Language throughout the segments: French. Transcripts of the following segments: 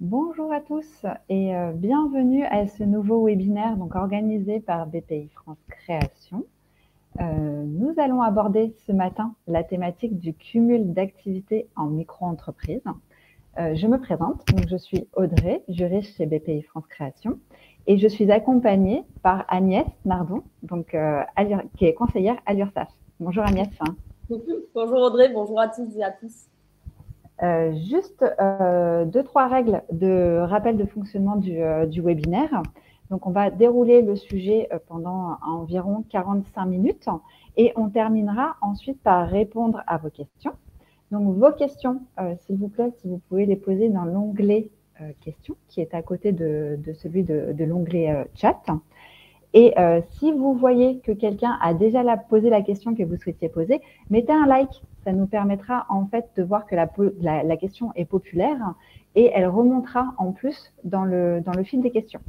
Bonjour à tous et bienvenue à ce nouveau webinaire organisé par BPI France Création. Nous allons aborder ce matin la thématique du cumul d'activités en micro-entreprise. Je me présente, donc je suis Audrey, juriste chez BPI France Création et je suis accompagnée par Agnès Nardon, qui est conseillère à l'URSSAF. Bonjour Agnès. Bonjour Audrey, bonjour à tous et à tous. Juste 2-3 règles de rappel de fonctionnement du webinaire. Donc, on va dérouler le sujet pendant environ 45 minutes et on terminera ensuite par répondre à vos questions. Donc, vos questions, s'il vous plaît, si vous pouvez les poser dans l'onglet questions qui est à côté de celui de l'onglet chat. Et si vous voyez que quelqu'un a déjà posé la question que vous souhaitiez poser, mettez un like. Ça nous permettra en fait de voir que la question est populaire et elle remontera en plus dans le fil des questions.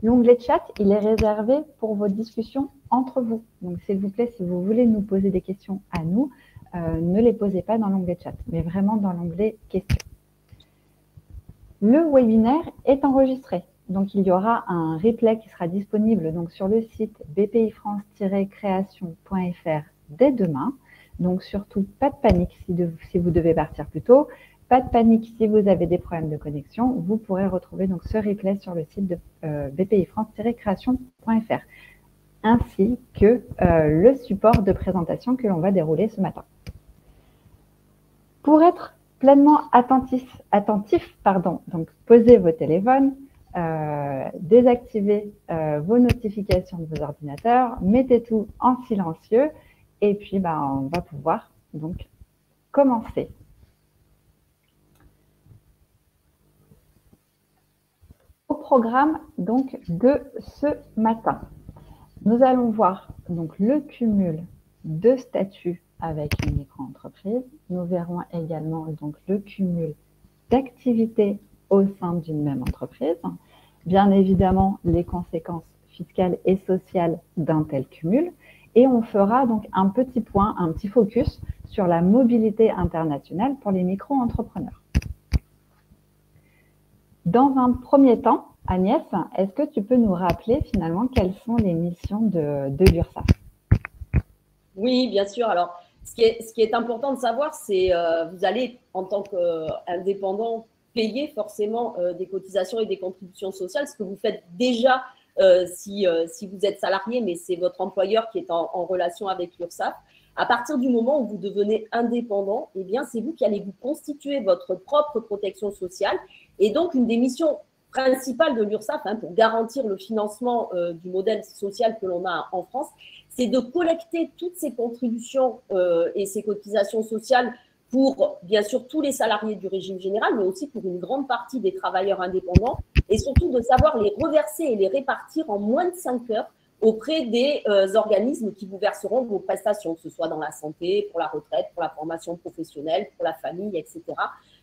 L'onglet chat, il est réservé pour vos discussions entre vous. Donc, s'il vous plaît, si vous voulez nous poser des questions à nous, ne les posez pas dans l'onglet chat, mais vraiment dans l'onglet questions. Le webinaire est enregistré. Donc, il y aura un replay qui sera disponible donc, sur le site bpifrance-création.fr dès demain. Donc, surtout, pas de panique si vous devez partir plus tôt. Pas de panique si vous avez des problèmes de connexion. Vous pourrez retrouver donc, ce replay sur le site de bpifrance-création.fr ainsi que le support de présentation que l'on va dérouler ce matin. Pour être pleinement attentif, donc posez vos téléphones, désactivez vos notifications de vos ordinateurs, mettez tout en silencieux et puis on va pouvoir donc commencer. Au programme donc de ce matin, nous allons voir donc le cumul de statuts avec une micro-entreprise. Nous verrons également donc le cumul d'activités au sein d'une même entreprise. Bien évidemment, les conséquences fiscales et sociales d'un tel cumul. Et on fera donc un petit point, un petit focus sur la mobilité internationale pour les micro-entrepreneurs. Dans un premier temps, Agnès, est-ce que tu peux nous rappeler finalement quelles sont les missions de l'URSSAF? Oui, bien sûr. Alors, ce qui est important de savoir, c'est vous allez, en tant qu'indépendant, payer forcément des cotisations et des contributions sociales, ce que vous faites déjà si vous êtes salarié, mais c'est votre employeur qui est en relation avec l'URSSAF. À partir du moment où vous devenez indépendant, eh bien, c'est vous qui allez vous constituer votre propre protection sociale. Et donc, une des missions principales de l'URSSAF, pour garantir le financement du modèle social que l'on a en France, c'est de collecter toutes ces contributions et ces cotisations sociales pour, bien sûr, tous les salariés du régime général, mais aussi pour une grande partie des travailleurs indépendants, et surtout de savoir les reverser et les répartir en moins de 5 heures auprès des organismes qui vous verseront vos prestations, que ce soit dans la santé, pour la retraite, pour la formation professionnelle, pour la famille, etc.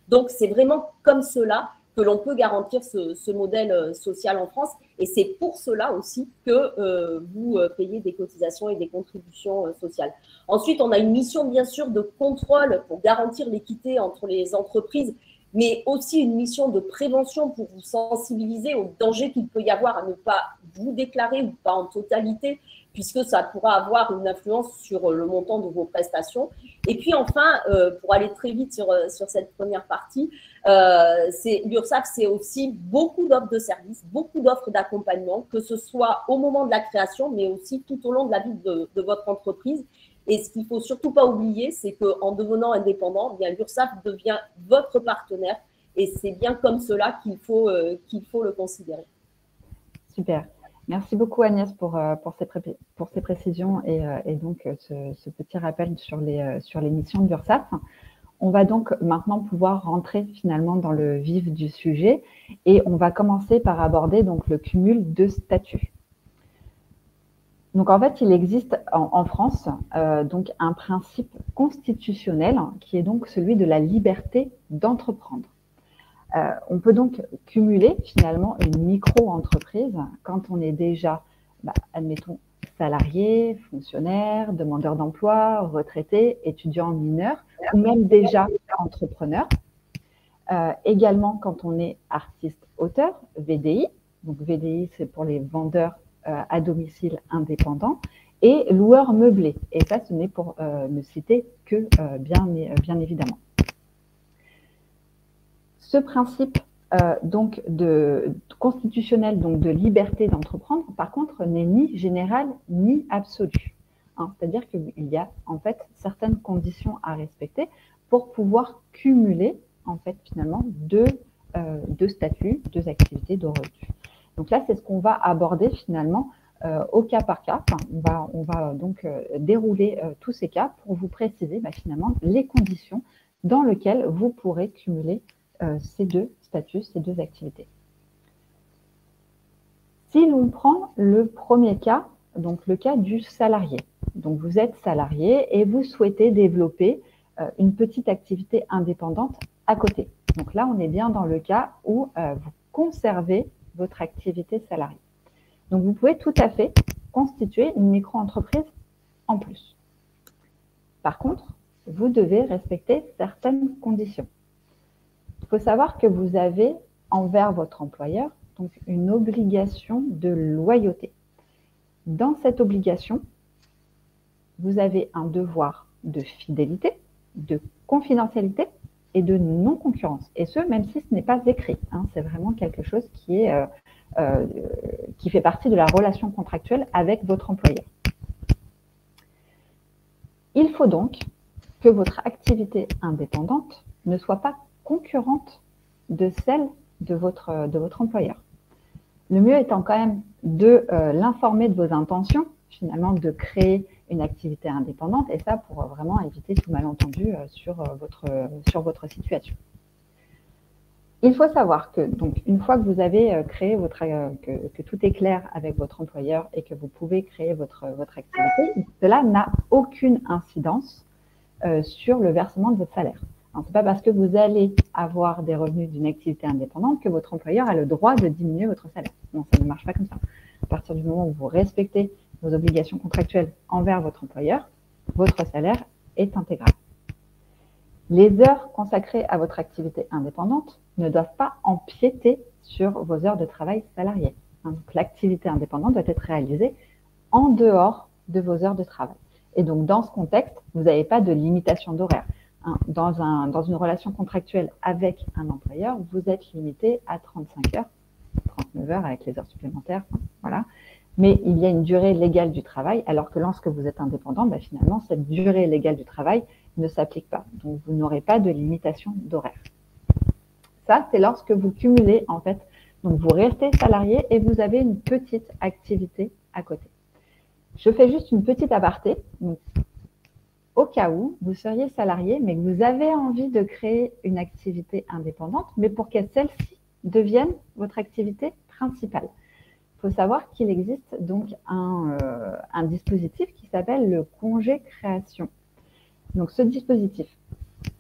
Donc, c'est vraiment comme cela que l'on peut garantir ce modèle social en France. Et c'est pour cela aussi que vous payez des cotisations et des contributions sociales. Ensuite, on a une mission, bien sûr, de contrôle pour garantir l'équité entre les entreprises, mais aussi une mission de prévention pour vous sensibiliser aux dangers qu'il peut y avoir à ne pas vous déclarer ou pas en totalité, puisque ça pourra avoir une influence sur le montant de vos prestations. Et puis enfin, pour aller très vite sur cette première partie, l'URSSAF, c'est aussi beaucoup d'offres de services, beaucoup d'offres d'accompagnement, que ce soit au moment de la création, mais aussi tout au long de la vie de votre entreprise. Et ce qu'il ne faut surtout pas oublier, c'est qu'en devenant indépendant, l'URSSAF devient votre partenaire. Et c'est bien comme cela qu'il faut le considérer. Super. Merci beaucoup Agnès pour ces précisions et donc ce petit rappel sur les missions de l'URSSAF. On va donc maintenant pouvoir rentrer finalement dans le vif du sujet et on va commencer par aborder donc le cumul de statuts. Donc en fait, il existe en France donc un principe constitutionnel qui est donc celui de la liberté d'entreprendre. On peut donc cumuler finalement une micro-entreprise quand on est déjà, admettons, salarié, fonctionnaire, demandeur d'emploi, retraité, étudiant mineur ou même déjà entrepreneur. Également, quand on est artiste-auteur, VDI. Donc, VDI, c'est pour les vendeurs à domicile indépendants. Et loueur meublé. Et ça, ce n'est pour ne citer que bien évidemment. Ce principe donc constitutionnel, donc de liberté d'entreprendre, par contre, n'est ni général ni absolu. Hein, c'est-à-dire qu'il y a en fait certaines conditions à respecter pour pouvoir cumuler en fait finalement deux statuts, deux activités de revenus. Donc là, c'est ce qu'on va aborder finalement au cas par cas. Enfin, on va donc dérouler tous ces cas pour vous préciser finalement les conditions dans lesquelles vous pourrez cumuler ces deux statuts, ces deux activités. Si l'on prend le premier cas, donc le cas du salarié. Donc vous êtes salarié et vous souhaitez développer une petite activité indépendante à côté. Donc là, on est bien dans le cas où vous conservez votre activité salariée. Donc vous pouvez tout à fait constituer une micro-entreprise en plus. Par contre, vous devez respecter certaines conditions. Il faut savoir que vous avez envers votre employeur donc une obligation de loyauté. Dans cette obligation, vous avez un devoir de fidélité, de confidentialité et de non-concurrence. Et ce, même si ce n'est pas écrit. Hein, c'est vraiment quelque chose qui fait partie de la relation contractuelle avec votre employeur. Il faut donc que votre activité indépendante ne soit pas concurrente de celle de votre employeur. Le mieux étant quand même de l'informer de vos intentions, finalement de créer une activité indépendante, et ça pour vraiment éviter tout malentendu sur votre situation. Il faut savoir que, donc, une fois que vous avez créé que tout est clair avec votre employeur et que vous pouvez créer votre activité, cela n'a aucune incidence sur le versement de votre salaire. Ce n'est pas parce que vous allez avoir des revenus d'une activité indépendante que votre employeur a le droit de diminuer votre salaire. Non, ça ne marche pas comme ça. À partir du moment où vous respectez vos obligations contractuelles envers votre employeur, votre salaire est intégral. Les heures consacrées à votre activité indépendante ne doivent pas empiéter sur vos heures de travail salariées. Donc, l'activité indépendante doit être réalisée en dehors de vos heures de travail. Et donc, dans ce contexte, vous n'avez pas de limitation d'horaire. Dans une relation contractuelle avec un employeur, vous êtes limité à 35 heures, 39 heures avec les heures supplémentaires, voilà. Mais il y a une durée légale du travail, alors que lorsque vous êtes indépendant, finalement, cette durée légale du travail ne s'applique pas. Donc, vous n'aurez pas de limitation d'horaire. Ça, c'est lorsque vous cumulez, en fait, donc vous restez salarié et vous avez une petite activité à côté. Je fais juste une petite aparté. Donc, au cas où vous seriez salarié, mais que vous avez envie de créer une activité indépendante, mais pour que celle-ci devienne votre activité principale. Il faut savoir qu'il existe donc un dispositif qui s'appelle le congé création. Donc, ce dispositif,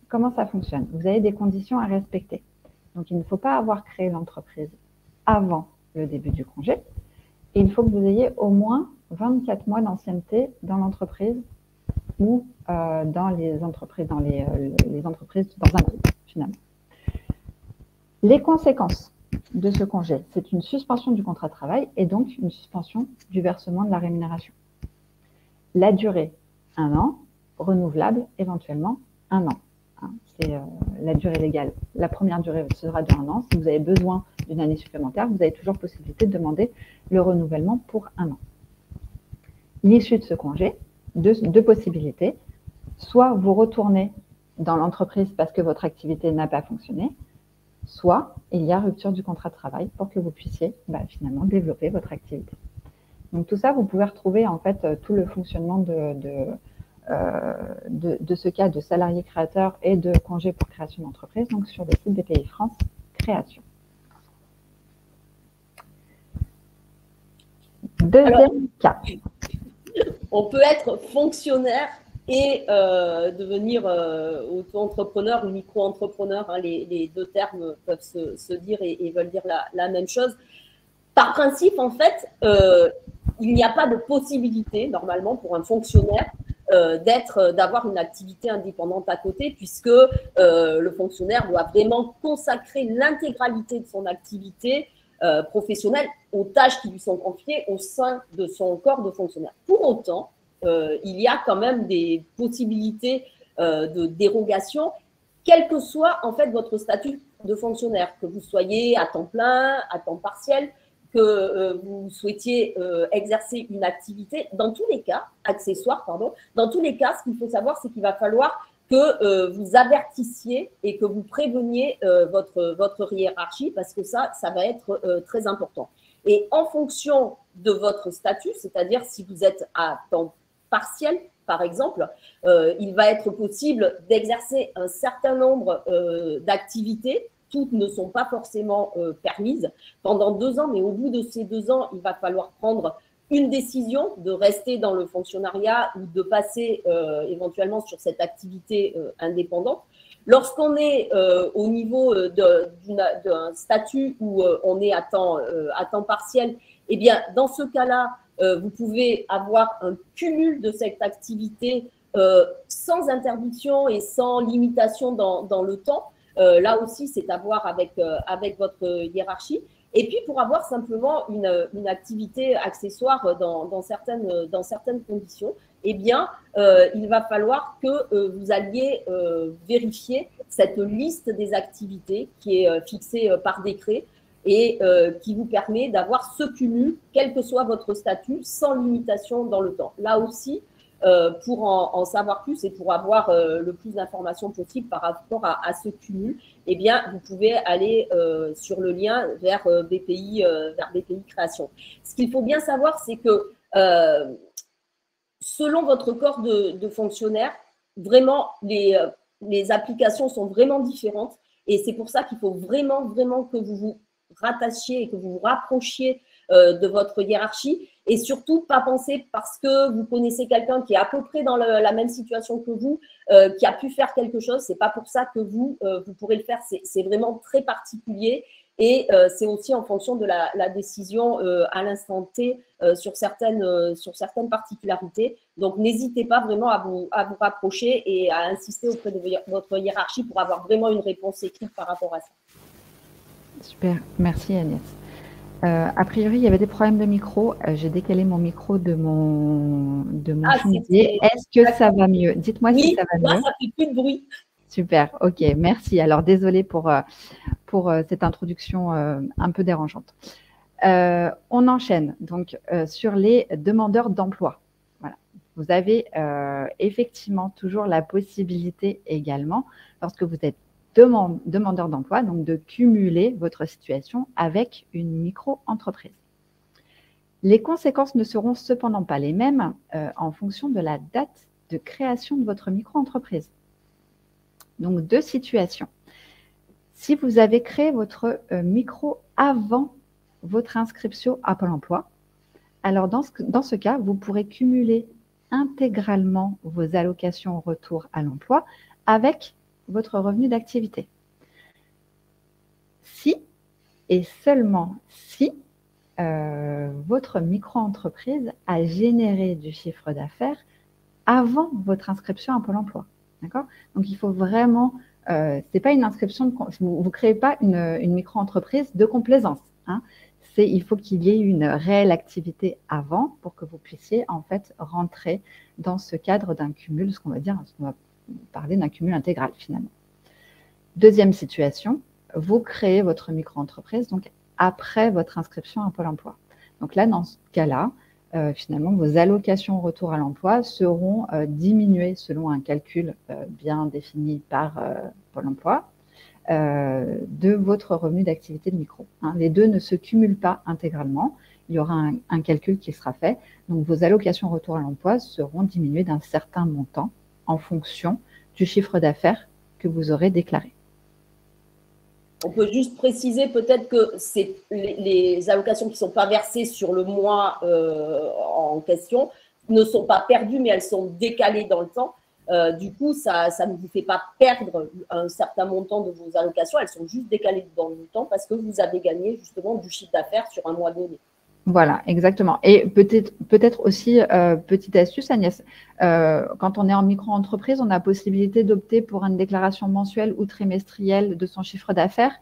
comment ça fonctionne? Vous avez des conditions à respecter. Donc, il ne faut pas avoir créé l'entreprise avant le début du congé. Et il faut que vous ayez au moins 24 mois d'ancienneté dans l'entreprise ou dans les entreprises dans un groupe, finalement. Les conséquences de ce congé, c'est une suspension du contrat de travail et donc une suspension du versement de la rémunération. La durée, 1 an, renouvelable éventuellement 1 an. C'est la durée légale. La première durée sera de 1 an. Si vous avez besoin d'une année supplémentaire, vous avez toujours possibilité de demander le renouvellement pour 1 an. L'issue de ce congé, deux possibilités. Soit vous retournez dans l'entreprise parce que votre activité n'a pas fonctionné, soit il y a rupture du contrat de travail pour que vous puissiez finalement développer votre activité. Donc tout ça, vous pouvez retrouver en fait tout le fonctionnement de ce cas de salarié créateur et de congé pour création d'entreprise donc sur le site BPI France Création. Deuxième cas. On peut être fonctionnaire et devenir auto-entrepreneur ou micro-entrepreneur. Les deux termes peuvent se dire et veulent dire la même chose. Par principe, en fait, il n'y a pas de possibilité, normalement, pour un fonctionnaire d'avoir une activité indépendante à côté, puisque le fonctionnaire doit vraiment consacrer l'intégralité de son activité professionnelle aux tâches qui lui sont confiées au sein de son corps de fonctionnaire. Pour autant, il y a quand même des possibilités de dérogation, quel que soit en fait votre statut de fonctionnaire, que vous soyez à temps plein, à temps partiel, que vous souhaitiez exercer une activité, dans tous les cas, accessoire, pardon, dans tous les cas, ce qu'il faut savoir, c'est qu'il va falloir que vous avertissiez et que vous préveniez votre hiérarchie, parce que ça va être très important. Et en fonction de votre statut, c'est-à-dire si vous êtes à temps partiel, par exemple, il va être possible d'exercer un certain nombre d'activités. Toutes ne sont pas forcément permises pendant 2 ans, mais au bout de ces 2 ans, il va falloir prendre une décision de rester dans le fonctionnariat ou de passer éventuellement sur cette activité indépendante. Lorsqu'on est au niveau d'un statut où on est à temps partiel, eh bien, dans ce cas-là, vous pouvez avoir un cumul de cette activité sans interdiction et sans limitation dans le temps. Là aussi, c'est à voir avec votre hiérarchie. Et puis, pour avoir simplement une activité accessoire dans certaines conditions, eh bien, il va falloir que vous alliez vérifier cette liste des activités qui est fixée par décret et qui vous permet d'avoir ce cumul, quel que soit votre statut, sans limitation dans le temps. Là aussi, pour en savoir plus et pour avoir le plus d'informations possible par rapport à ce cumul, eh bien, vous pouvez aller sur le lien vers BPI Création. Ce qu'il faut bien savoir, c'est que selon votre corps de fonctionnaire, vraiment, les applications sont vraiment différentes et c'est pour ça qu'il faut vraiment, vraiment que vous vous rattachiez et que vous vous rapprochiez de votre hiérarchie et surtout pas penser parce que vous connaissez quelqu'un qui est à peu près dans la même situation que vous, qui a pu faire quelque chose, c'est pas pour ça que vous pourrez le faire, c'est vraiment très particulier et c'est aussi en fonction de la décision à l'instant T sur certaines particularités. Donc n'hésitez pas vraiment à vous rapprocher et à insister auprès de votre hiérarchie pour avoir vraiment une réponse écrite par rapport à ça. Super, merci Agnès. A priori, il y avait des problèmes de micro. J'ai décalé mon micro de mon chemisier. Est-ce que ça va mieux? Dites-moi si ça va mieux. Oui, ça fait plus de bruit. Super, ok, merci. Alors, désolée pour cette introduction un peu dérangeante. On enchaîne donc sur les demandeurs d'emploi. Voilà. Vous avez effectivement toujours la possibilité également, lorsque vous êtes demandeur d'emploi, donc de cumuler votre situation avec une micro-entreprise. Les conséquences ne seront cependant pas les mêmes en fonction de la date de création de votre micro-entreprise. Donc, 2 situations. Si vous avez créé votre micro avant votre inscription à Pôle emploi, alors dans ce cas, vous pourrez cumuler intégralement vos allocations au retour à l'emploi avec votre revenu d'activité. Si et seulement si votre micro-entreprise a généré du chiffre d'affaires avant votre inscription à Pôle emploi. D'accord ? Donc, il faut vraiment, ce n'est pas une inscription, vous ne créez pas une micro-entreprise de complaisance. Hein. Il faut qu'il y ait une réelle activité avant pour que vous puissiez en fait rentrer dans ce cadre d'un cumul, ce qu'on va parler d'un cumul intégral finalement. Deuxième situation, vous créez votre micro-entreprise donc après votre inscription à Pôle emploi. Donc là, dans ce cas-là, finalement, vos allocations au retour à l'emploi seront diminuées selon un calcul bien défini par Pôle emploi de votre revenu d'activité de micro. Hein. Les deux ne se cumulent pas intégralement. Il y aura un calcul qui sera fait. Donc, vos allocations au retour à l'emploi seront diminuées d'un certain montant en fonction du chiffre d'affaires que vous aurez déclaré. On peut juste préciser peut-être que les allocations qui ne sont pas versées sur le mois en question ne sont pas perdues, mais elles sont décalées dans le temps. Du coup, ça ne vous fait pas perdre un certain montant de vos allocations, elles sont juste décalées dans le temps parce que vous avez gagné justement du chiffre d'affaires sur un mois donné. Voilà, exactement. Et peut-être aussi, petite astuce, Agnès, quand on est en micro-entreprise, on a possibilité d'opter pour une déclaration mensuelle ou trimestrielle de son chiffre d'affaires.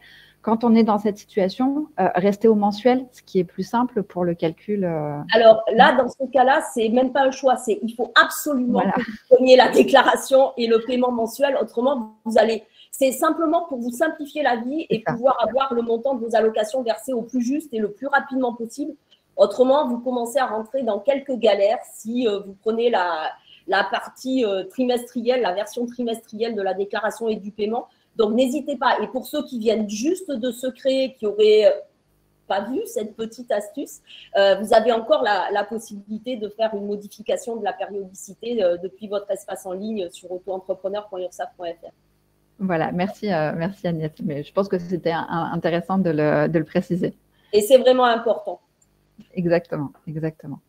Quand on est dans cette situation, rester au mensuel, ce qui est plus simple pour le calcul. Alors là, dans ce cas-là, c'est même pas un choix. Il faut absolument Voilà. que vous preniez la déclaration et le paiement mensuel. Autrement, vous allez. C'est simplement pour vous simplifier la vie et pouvoir avoir le montant de vos allocations versées au plus juste et le plus rapidement possible. Autrement, vous commencez à rentrer dans quelques galères si vous prenez la partie trimestrielle, la version trimestrielle de la déclaration et du paiement. Donc, n'hésitez pas. Et pour ceux qui viennent juste de se créer, qui auraient pas vu cette petite astuce, vous avez encore la possibilité de faire une modification de la périodicité depuis votre espace en ligne sur autoentrepreneur.ursaf.fr. Voilà, merci Agnès. Mais je pense que c'était intéressant de le préciser. Et c'est vraiment important. Exactement, exactement.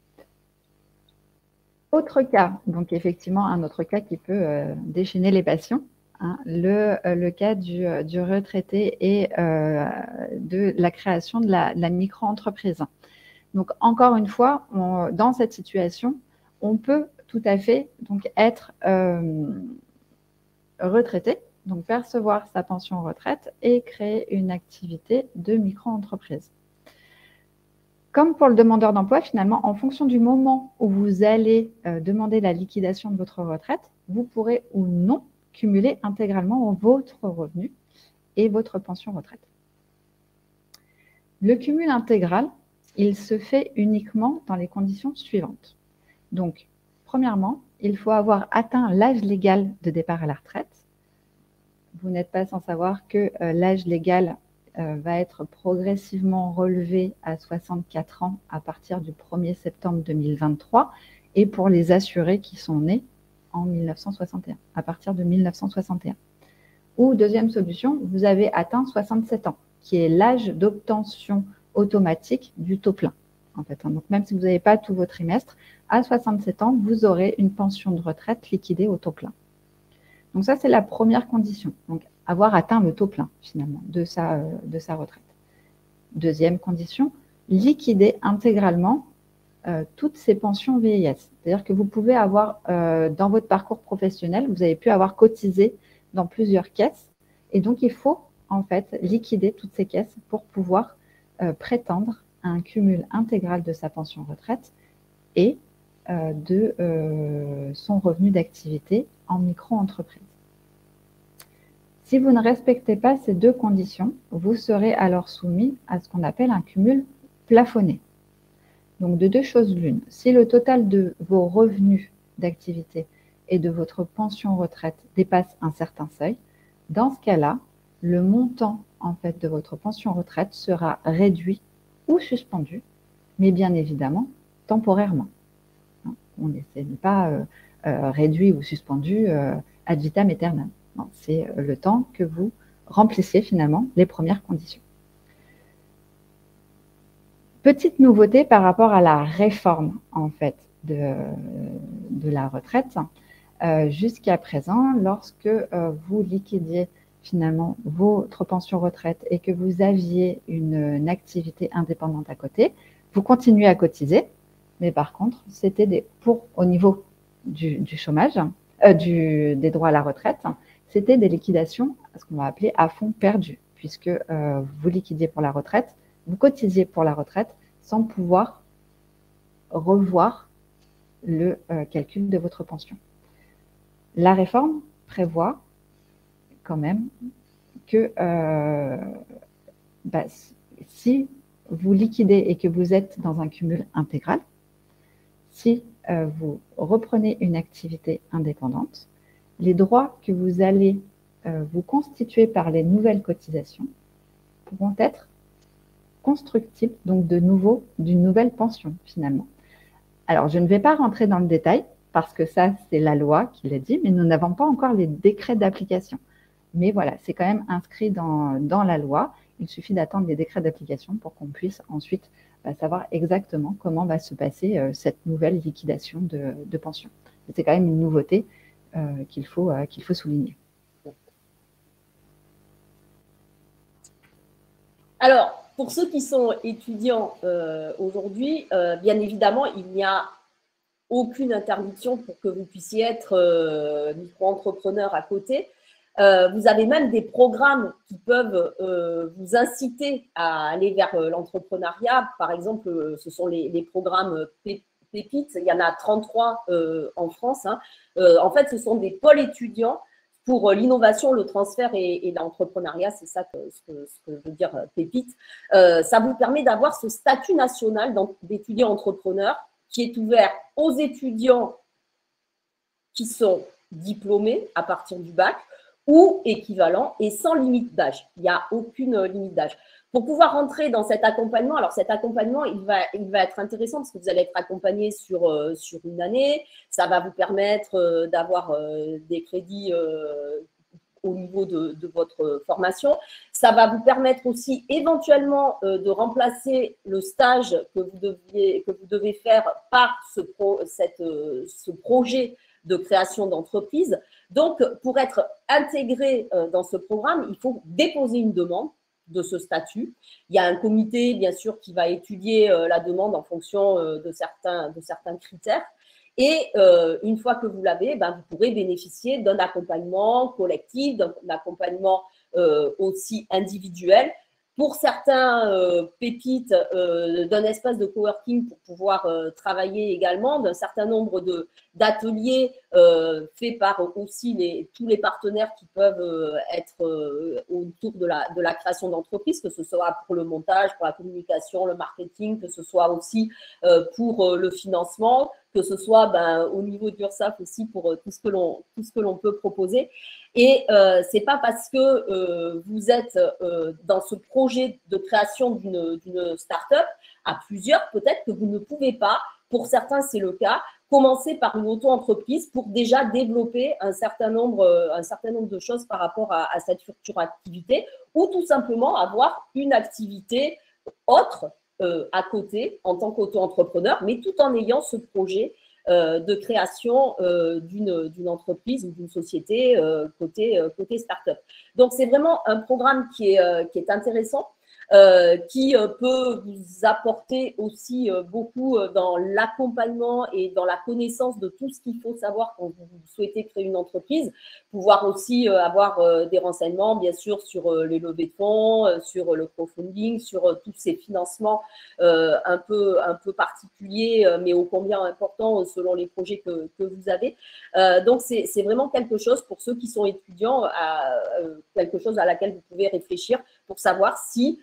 Autre cas, donc effectivement, un autre cas qui peut déchaîner les passions, hein, le cas du retraité et de la création de la micro-entreprise. Donc, encore une fois, dans cette situation, on peut tout à fait donc, être retraité, donc percevoir sa pension retraite et créer une activité de micro-entreprise. Comme pour le demandeur d'emploi, finalement, en fonction du moment où vous allez demander la liquidation de votre retraite, vous pourrez ou non cumuler intégralement votre revenu et votre pension retraite. Le cumul intégral, il se fait uniquement dans les conditions suivantes. Donc, premièrement, il faut avoir atteint l'âge légal de départ à la retraite. Vous n'êtes pas sans savoir que l'âge légal va être progressivement relevé à 64 ans à partir du 1er septembre 2023 et pour les assurés qui sont nés en 1961, à partir de 1961. Ou deuxième solution, vous avez atteint 67 ans, qui est l'âge d'obtention automatique du taux plein. En fait, donc même si vous n'avez pas tous vos trimestres, à 67 ans, vous aurez une pension de retraite liquidée au taux plein. Donc ça, c'est la première condition. Donc, avoir atteint le taux plein, finalement, de sa retraite. Deuxième condition, liquider intégralement toutes ces pensions vieillesse. C'est-à-dire que vous pouvez avoir, dans votre parcours professionnel, vous avez pu avoir cotisé dans plusieurs caisses. Et donc, il faut, en fait, liquider toutes ces caisses pour pouvoir prétendre à un cumul intégral de sa pension retraite et de son revenu d'activité en micro-entreprise. Si vous ne respectez pas ces deux conditions, vous serez alors soumis à ce qu'on appelle un cumul plafonné. Donc, de deux choses l'une. Si le total de vos revenus d'activité et de votre pension retraite dépasse un certain seuil, dans ce cas-là, le montant en fait, de votre pension retraite sera réduit ou suspendu, mais bien évidemment temporairement. On n'est pas réduit ou suspendu ad vitam aeternam. C'est le temps que vous remplissiez finalement les premières conditions. Petite nouveauté par rapport à la réforme en fait de la retraite. Jusqu'à présent, lorsque vous liquidiez finalement votre pension retraite et que vous aviez une activité indépendante à côté, vous continuez à cotiser, mais par contre, c'était au niveau du chômage, des droits à la retraite, c'était des liquidations, ce qu'on va appeler à fonds perdus, puisque vous liquidiez pour la retraite, vous cotisiez pour la retraite sans pouvoir revoir le calcul de votre pension. La réforme prévoit quand même que si vous liquidez et que vous êtes dans un cumul intégral, si vous reprenez une activité indépendante, les droits que vous allez vous constituer par les nouvelles cotisations pourront être constructibles donc d'une nouvelle pension finalement. Alors, je ne vais pas rentrer dans le détail parce que ça, c'est la loi qui l'a dit, mais nous n'avons pas encore les décrets d'application. Mais voilà, c'est quand même inscrit dans la loi. Il suffit d'attendre les décrets d'application pour qu'on puisse ensuite savoir exactement comment va se passer cette nouvelle liquidation de pension. C'est quand même une nouveauté qu'il faut souligner. Alors, pour ceux qui sont étudiants aujourd'hui, bien évidemment, il n'y a aucune interdiction pour que vous puissiez être micro-entrepreneur à côté. Vous avez même des programmes qui peuvent vous inciter à aller vers l'entrepreneuriat. Par exemple, ce sont les programmes Pépites. Il y en a 33 en France. Hein. En fait, ce sont des pôles étudiants pour l'innovation, le transfert et l'entrepreneuriat. C'est ça ce que veut dire Pépite. Ça vous permet d'avoir ce statut national d'étudiant entrepreneur qui est ouvert aux étudiants qui sont diplômés à partir du bac ou équivalent et sans limite d'âge. Il n'y a aucune limite d'âge. Pour pouvoir rentrer dans cet accompagnement, alors cet accompagnement, il va être intéressant parce que vous allez être accompagné sur une année. Ça va vous permettre d'avoir des crédits au niveau de votre formation. Ça va vous permettre aussi éventuellement de remplacer le stage que vous devez faire par ce projet de création d'entreprise. Donc, pour être intégré dans ce programme, il faut déposer une demande de ce statut. Il y a un comité, bien sûr, qui va étudier la demande en fonction de certains critères. Et une fois que vous l'avez, vous pourrez bénéficier d'un accompagnement collectif, d'un accompagnement aussi individuel. Pour certains pépites, d'un espace de coworking pour pouvoir travailler également, d'un certain nombre d'ateliers faits par aussi tous les partenaires qui peuvent être autour de la création d'entreprise, que ce soit pour le montage, pour la communication, le marketing, que ce soit aussi pour le financement, que ce soit au niveau de l'URSSAF aussi pour tout ce que l'on peut proposer. Et ce n'est pas parce que vous êtes dans ce projet de création d'une start-up à plusieurs, peut-être que vous ne pouvez pas, pour certains c'est le cas, commencer par une auto-entreprise pour déjà développer un certain nombre de choses par rapport à cette future activité ou tout simplement avoir une activité autre à côté en tant qu'auto-entrepreneur, mais tout en ayant ce projet de création d'une entreprise ou d'une société côté start-up. Donc, c'est vraiment un programme qui est intéressant, qui peut vous apporter aussi beaucoup dans l'accompagnement et dans la connaissance de tout ce qu'il faut savoir quand vous souhaitez créer une entreprise, pouvoir aussi avoir des renseignements, bien sûr, sur les levées de fonds, sur le crowdfunding, sur tous ces financements un peu particuliers, mais ô combien importants selon les projets que vous avez. Donc, c'est vraiment quelque chose pour ceux qui sont étudiants, quelque chose à laquelle vous pouvez réfléchir pour savoir si.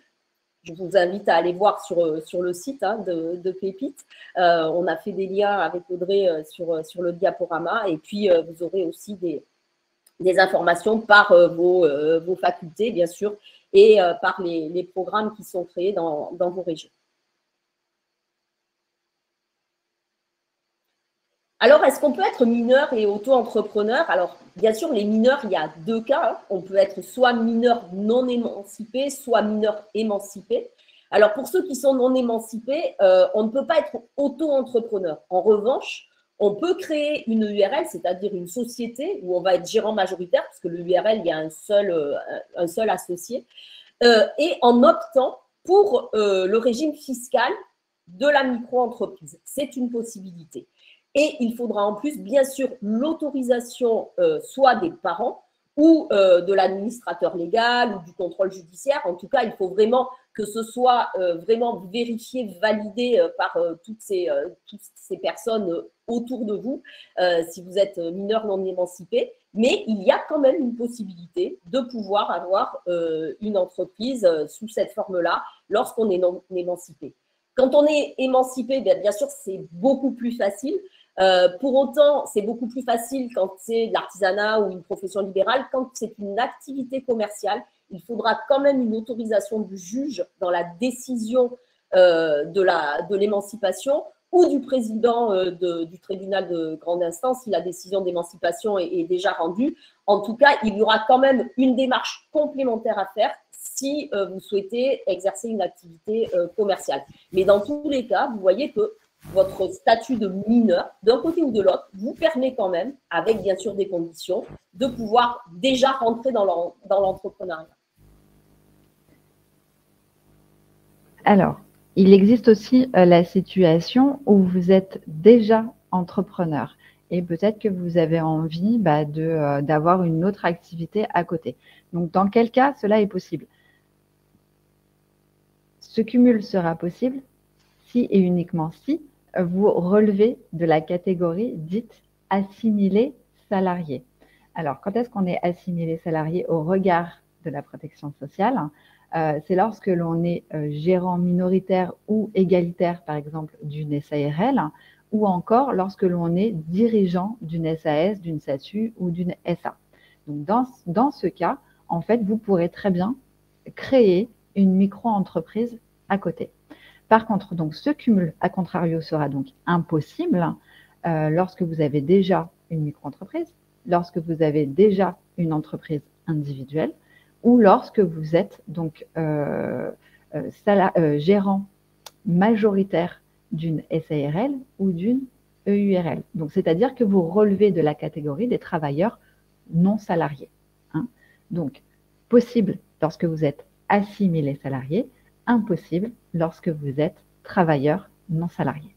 Je vous invite à aller voir sur le site de Pépite. On a fait des liens avec Audrey sur le diaporama. Et puis, vous aurez aussi des informations par vos facultés, bien sûr, et par les programmes qui sont créés dans vos régions. Alors, est-ce qu'on peut être mineur et auto-entrepreneur? Alors, bien sûr, les mineurs, il y a deux cas. Hein. On peut être soit mineur non émancipé, soit mineur émancipé. Alors, pour ceux qui sont non émancipés, on ne peut pas être auto-entrepreneur. En revanche, on peut créer une URL, c'est-à-dire une société où on va être gérant majoritaire, parce que le URL, il y a un seul associé, et en optant pour le régime fiscal de la micro-entreprise. C'est une possibilité. Et il faudra en plus, bien sûr, l'autorisation soit des parents ou de l'administrateur légal ou du contrôle judiciaire. En tout cas, il faut vraiment que ce soit vraiment vérifié, validé par toutes ces personnes autour de vous, si vous êtes mineur non émancipé. Mais il y a quand même une possibilité de pouvoir avoir une entreprise sous cette forme-là lorsqu'on est non émancipé. Quand on est émancipé, bien sûr, c'est beaucoup plus facile. Pour autant, c'est beaucoup plus facile quand c'est de l'artisanat ou une profession libérale. Quand c'est une activité commerciale, il faudra quand même une autorisation du juge dans la décision de l'émancipation ou du président du tribunal de grande instance si la décision d'émancipation est déjà rendue. En tout cas, il y aura quand même une démarche complémentaire à faire si vous souhaitez exercer une activité commerciale. Mais dans tous les cas, vous voyez que votre statut de mineur, d'un côté ou de l'autre, vous permet quand même, avec bien sûr des conditions, de pouvoir déjà rentrer dans l'entrepreneuriat. Alors, il existe aussi la situation où vous êtes déjà entrepreneur et peut-être que vous avez envie d'avoir une autre activité à côté. Donc, dans quel cas cela est possible? Ce cumul sera possible si et uniquement si vous relevez de la catégorie dite assimilé salarié. Alors, quand est-ce qu'on est assimilé salarié au regard de la protection sociale? C'est lorsque l'on est gérant minoritaire ou égalitaire, par exemple, d'une SARL, ou encore lorsque l'on est dirigeant d'une SAS, d'une SASU ou d'une SA. Donc, dans ce cas, en fait, vous pourrez très bien créer une micro-entreprise à côté. Par contre, donc, ce cumul, à contrario, sera donc impossible lorsque vous avez déjà une micro-entreprise, lorsque vous avez déjà une entreprise individuelle ou lorsque vous êtes donc gérant majoritaire d'une SARL ou d'une EURL. Donc, c'est-à-dire que vous relevez de la catégorie des travailleurs non salariés. Hein. Donc, possible lorsque vous êtes assimilé salarié, impossible lorsque vous êtes travailleur non salarié.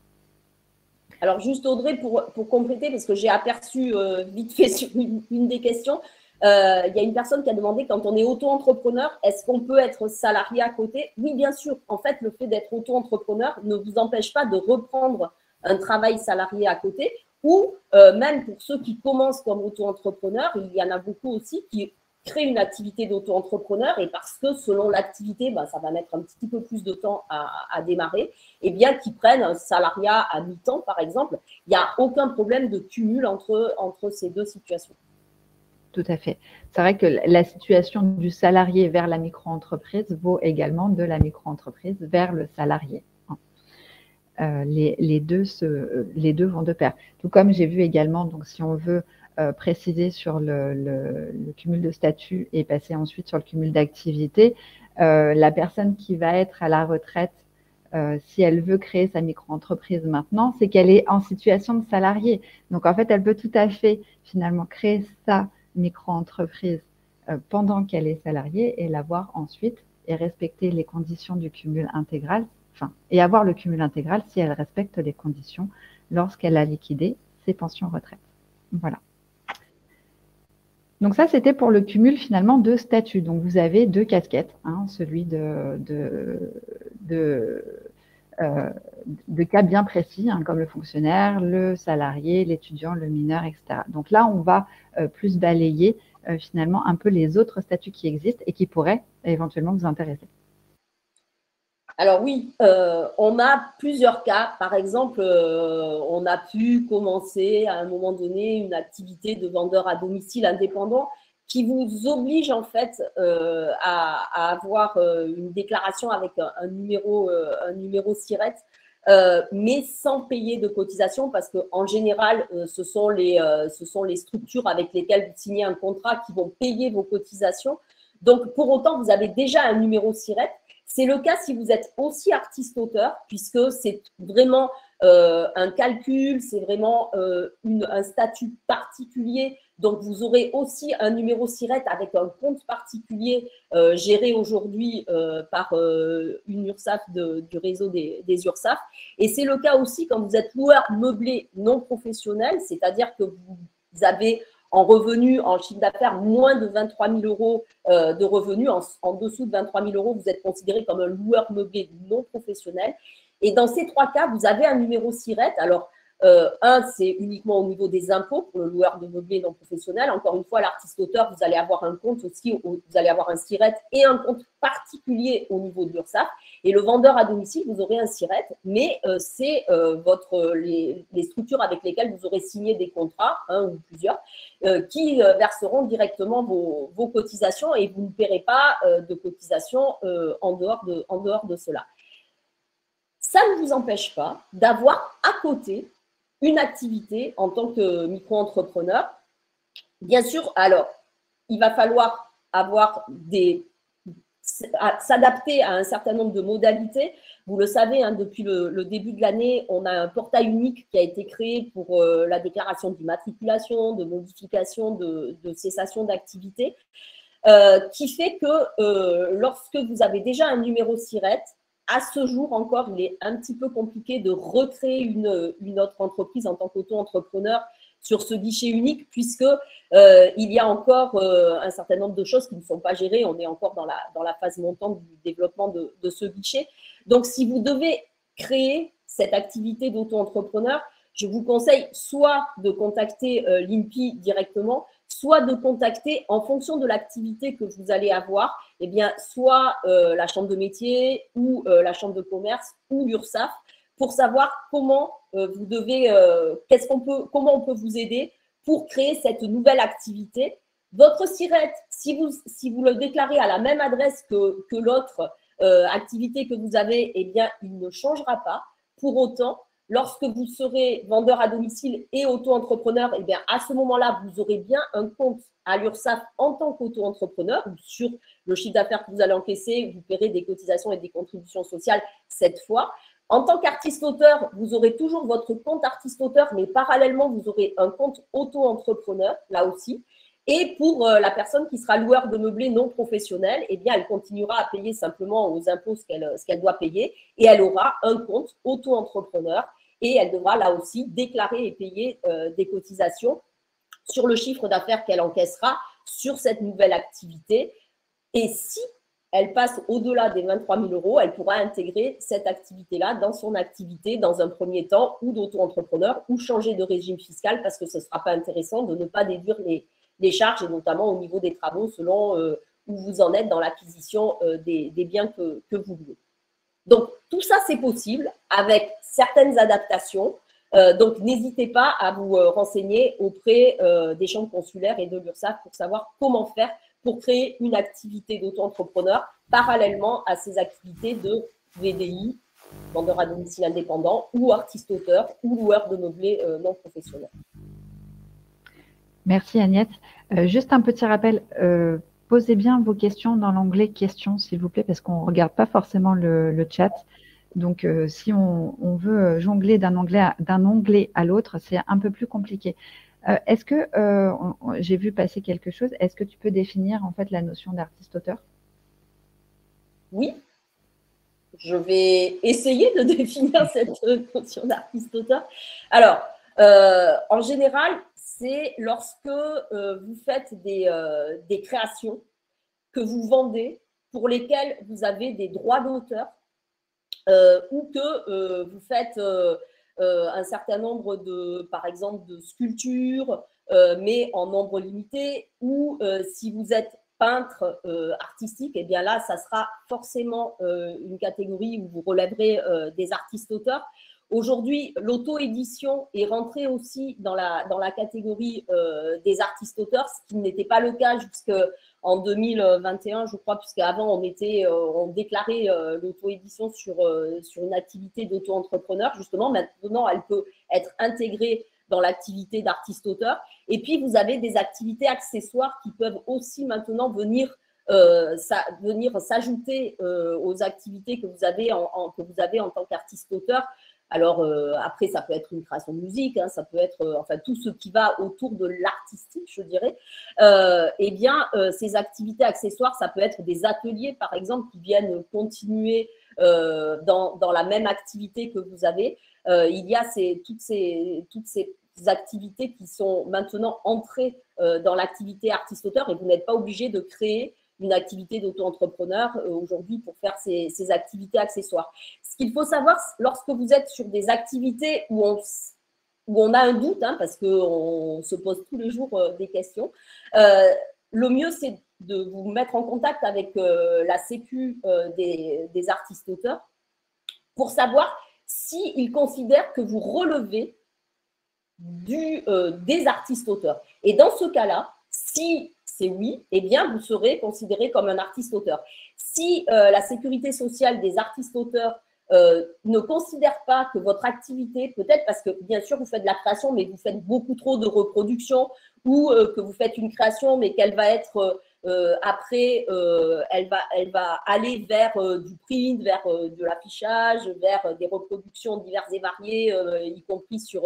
Alors, juste Audrey, pour compléter, parce que j'ai aperçu vite fait sur une des questions, il y a une personne qui a demandé, quand on est auto-entrepreneur, est-ce qu'on peut être salarié à côté? Oui, bien sûr. En fait, le fait d'être auto-entrepreneur ne vous empêche pas de reprendre un travail salarié à côté, ou même pour ceux qui commencent comme auto-entrepreneur, il y en a beaucoup aussi qui créent une activité d'auto-entrepreneur et parce que selon l'activité, ça va mettre un petit peu plus de temps à démarrer, et bien qu'ils prennent un salariat à mi-temps, par exemple, il n'y a aucun problème de cumul entre ces deux situations. Tout à fait. C'est vrai que la situation du salarié vers la micro-entreprise vaut également de la micro-entreprise vers le salarié. Les deux vont de pair. Tout comme j'ai vu également, donc si on veut préciser sur le cumul de statut et passer ensuite sur le cumul d'activité, la personne qui va être à la retraite, si elle veut créer sa micro-entreprise maintenant, c'est qu'elle est en situation de salarié. Donc, en fait, elle peut tout à fait finalement créer sa micro-entreprise pendant qu'elle est salariée et l'avoir ensuite et respecter les conditions du cumul intégral, et avoir le cumul intégral si elle respecte les conditions lorsqu'elle a liquidé ses pensions retraite. Voilà. Donc ça, c'était pour le cumul finalement de statuts. Donc vous avez deux casquettes, hein, celui de cas bien précis, hein, comme le fonctionnaire, le salarié, l'étudiant, le mineur, etc. Donc là, on va plus balayer finalement un peu les autres statuts qui existent et qui pourraient éventuellement vous intéresser. Alors oui, on a plusieurs cas. Par exemple, on a pu commencer à un moment donné une activité de vendeur à domicile indépendant qui vous oblige en fait à avoir une déclaration avec un numéro SIRET, mais sans payer de cotisation parce qu'en général, ce sont les structures avec lesquelles vous signez un contrat qui vont payer vos cotisations. Donc, pour autant, vous avez déjà un numéro SIRET. C'est le cas si vous êtes aussi artiste-auteur, puisque c'est vraiment un calcul, c'est vraiment un statut particulier. Donc, vous aurez aussi un numéro SIRET avec un compte particulier géré aujourd'hui par une URSSAF du réseau des URSSAF. Et c'est le cas aussi quand vous êtes loueur meublé non professionnel, c'est-à-dire que vous avez en revenus, en chiffre d'affaires, moins de 23 000 euros de revenus. En dessous de 23 000 euros, vous êtes considéré comme un loueur meublé non professionnel. Et dans ces trois cas, vous avez un numéro SIRET. Alors, un, c'est uniquement au niveau des impôts pour le loueur de meublé non professionnel. Encore une fois, l'artiste-auteur, vous allez avoir un compte aussi, vous allez avoir un SIRET et un compte particulier au niveau de l'URSSAF. Et le vendeur à domicile, vous aurez un SIRET, mais c'est les structures avec lesquelles vous aurez signé des contrats, un ou plusieurs, qui verseront directement vos cotisations et vous ne paierez pas de cotisations en dehors de cela. Ça ne vous empêche pas d'avoir à côté une activité en tant que micro-entrepreneur. Bien sûr, alors, il va falloir s'adapter à un certain nombre de modalités. Vous le savez, hein, depuis le début de l'année, on a un portail unique qui a été créé pour la déclaration d'immatriculation, de modification, de cessation d'activité, qui fait que lorsque vous avez déjà un numéro SIRET, à ce jour encore, il est un petit peu compliqué de recréer une autre entreprise en tant qu'auto-entrepreneur sur ce guichet unique, puisque il y a encore un certain nombre de choses qui ne sont pas gérées. On est encore dans la phase montante du développement de ce guichet. Donc, si vous devez créer cette activité d'auto-entrepreneur, je vous conseille soit de contacter l'INPI directement, soit de contacter, en fonction de l'activité que vous allez avoir, eh bien, soit la chambre de métier ou la chambre de commerce ou l'URSSAF, pour savoir comment vous devez, comment on peut vous aider pour créer cette nouvelle activité. Votre SIRET, si vous le déclarez à la même adresse que l'autre activité que vous avez, eh bien, il ne changera pas. Pour autant, lorsque vous serez vendeur à domicile et auto-entrepreneur, eh bien, à ce moment-là, vous aurez bien un compte à l'URSSAF en tant qu'auto-entrepreneur. Sur le chiffre d'affaires que vous allez encaisser, vous paierez des cotisations et des contributions sociales cette fois. En tant qu'artiste-auteur, vous aurez toujours votre compte artiste-auteur, mais parallèlement, vous aurez un compte auto-entrepreneur, là aussi. Et pour la personne qui sera loueur de meublés non professionnel, eh bien, elle continuera à payer simplement aux impôts ce qu'elle doit payer et elle aura un compte auto-entrepreneur et elle devra là aussi déclarer et payer des cotisations sur le chiffre d'affaires qu'elle encaissera sur cette nouvelle activité. Et si elle passe au-delà des 23 000 €, elle pourra intégrer cette activité-là dans son activité dans un premier temps ou d'auto-entrepreneur ou changer de régime fiscal parce que ce ne sera pas intéressant de ne pas déduire les charges et notamment au niveau des travaux selon où vous en êtes dans l'acquisition des biens que vous louez. Donc, tout ça, c'est possible avec certaines adaptations. Donc, n'hésitez pas à vous renseigner auprès des chambres consulaires et de l'URSSAF pour savoir comment faire pour créer une activité d'auto-entrepreneur parallèlement à ces activités de VDI, vendeur à domicile indépendant ou artiste-auteur ou loueur de meublés non professionnels. Merci Agnès. Juste un petit rappel, posez bien vos questions dans l'onglet questions, s'il vous plaît, parce qu'on ne regarde pas forcément le chat. Donc, si on veut jongler d'un onglet à l'autre, c'est un peu plus compliqué. Est-ce que, j'ai vu passer quelque chose, est-ce que tu peux définir en fait la notion d'artiste-auteur? Oui, je vais essayer de définir cette notion d'artiste-auteur. Alors, en général, c'est lorsque vous faites des créations que vous vendez pour lesquelles vous avez des droits d'auteur ou que vous faites un certain nombre par exemple, de sculptures, mais en nombre limité, ou si vous êtes peintre artistique, et bien là, ça sera forcément une catégorie où vous relèverez des artistes-auteurs. Aujourd'hui, l'auto-édition est rentrée aussi dans la catégorie des artistes-auteurs, ce qui n'était pas le cas jusqu'en 2021, je crois, puisqu'avant, on déclarait l'auto-édition sur une activité d'auto-entrepreneur. Justement, maintenant, elle peut être intégrée dans l'activité d'artiste-auteur. Et puis, vous avez des activités accessoires qui peuvent aussi maintenant venir s'ajouter aux activités que vous avez en tant qu'artiste-auteur. Alors, après, ça peut être une création de musique, hein, ça peut être enfin tout ce qui va autour de l'artistique, je dirais. Eh bien, ces activités accessoires, ça peut être des ateliers, par exemple, qui viennent continuer dans la même activité que vous avez. Il y a toutes ces activités qui sont maintenant entrées dans l'activité artiste-auteur et vous n'êtes pas obligé de créer une activité d'auto-entrepreneur aujourd'hui pour faire ces activités accessoires. Ce qu'il faut savoir, lorsque vous êtes sur des activités où on a un doute, hein, parce qu'on se pose tous les jours des questions, le mieux, c'est de vous mettre en contact avec la Sécu des artistes-auteurs pour savoir s'ils considèrent que vous relevez des artistes-auteurs. Et dans ce cas-là, si c'est oui, eh bien, vous serez considéré comme un artiste-auteur. Si la sécurité sociale des artistes-auteurs ne considère pas que votre activité, peut-être parce que bien sûr vous faites de la création, mais vous faites beaucoup trop de reproduction, ou que vous faites une création, mais qu'elle va être Après, elle va aller vers du print, vers de l'affichage, vers des reproductions diverses et variées, y compris sur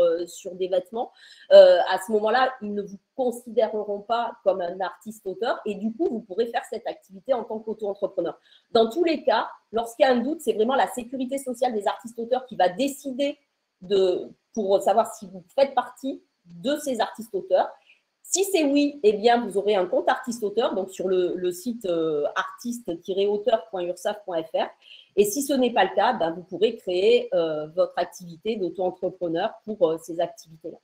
des vêtements. À ce moment-là, ils ne vous considéreront pas comme un artiste-auteur et du coup, vous pourrez faire cette activité en tant qu'auto-entrepreneur. Dans tous les cas, lorsqu'il y a un doute, c'est vraiment la sécurité sociale des artistes-auteurs qui va décider pour savoir si vous faites partie de ces artistes-auteurs. Si c'est oui, eh bien, vous aurez un compte artiste-auteur, donc sur le site artiste-auteur.ursaf.fr. Et si ce n'est pas le cas, ben, vous pourrez créer votre activité d'auto-entrepreneur pour ces activités-là.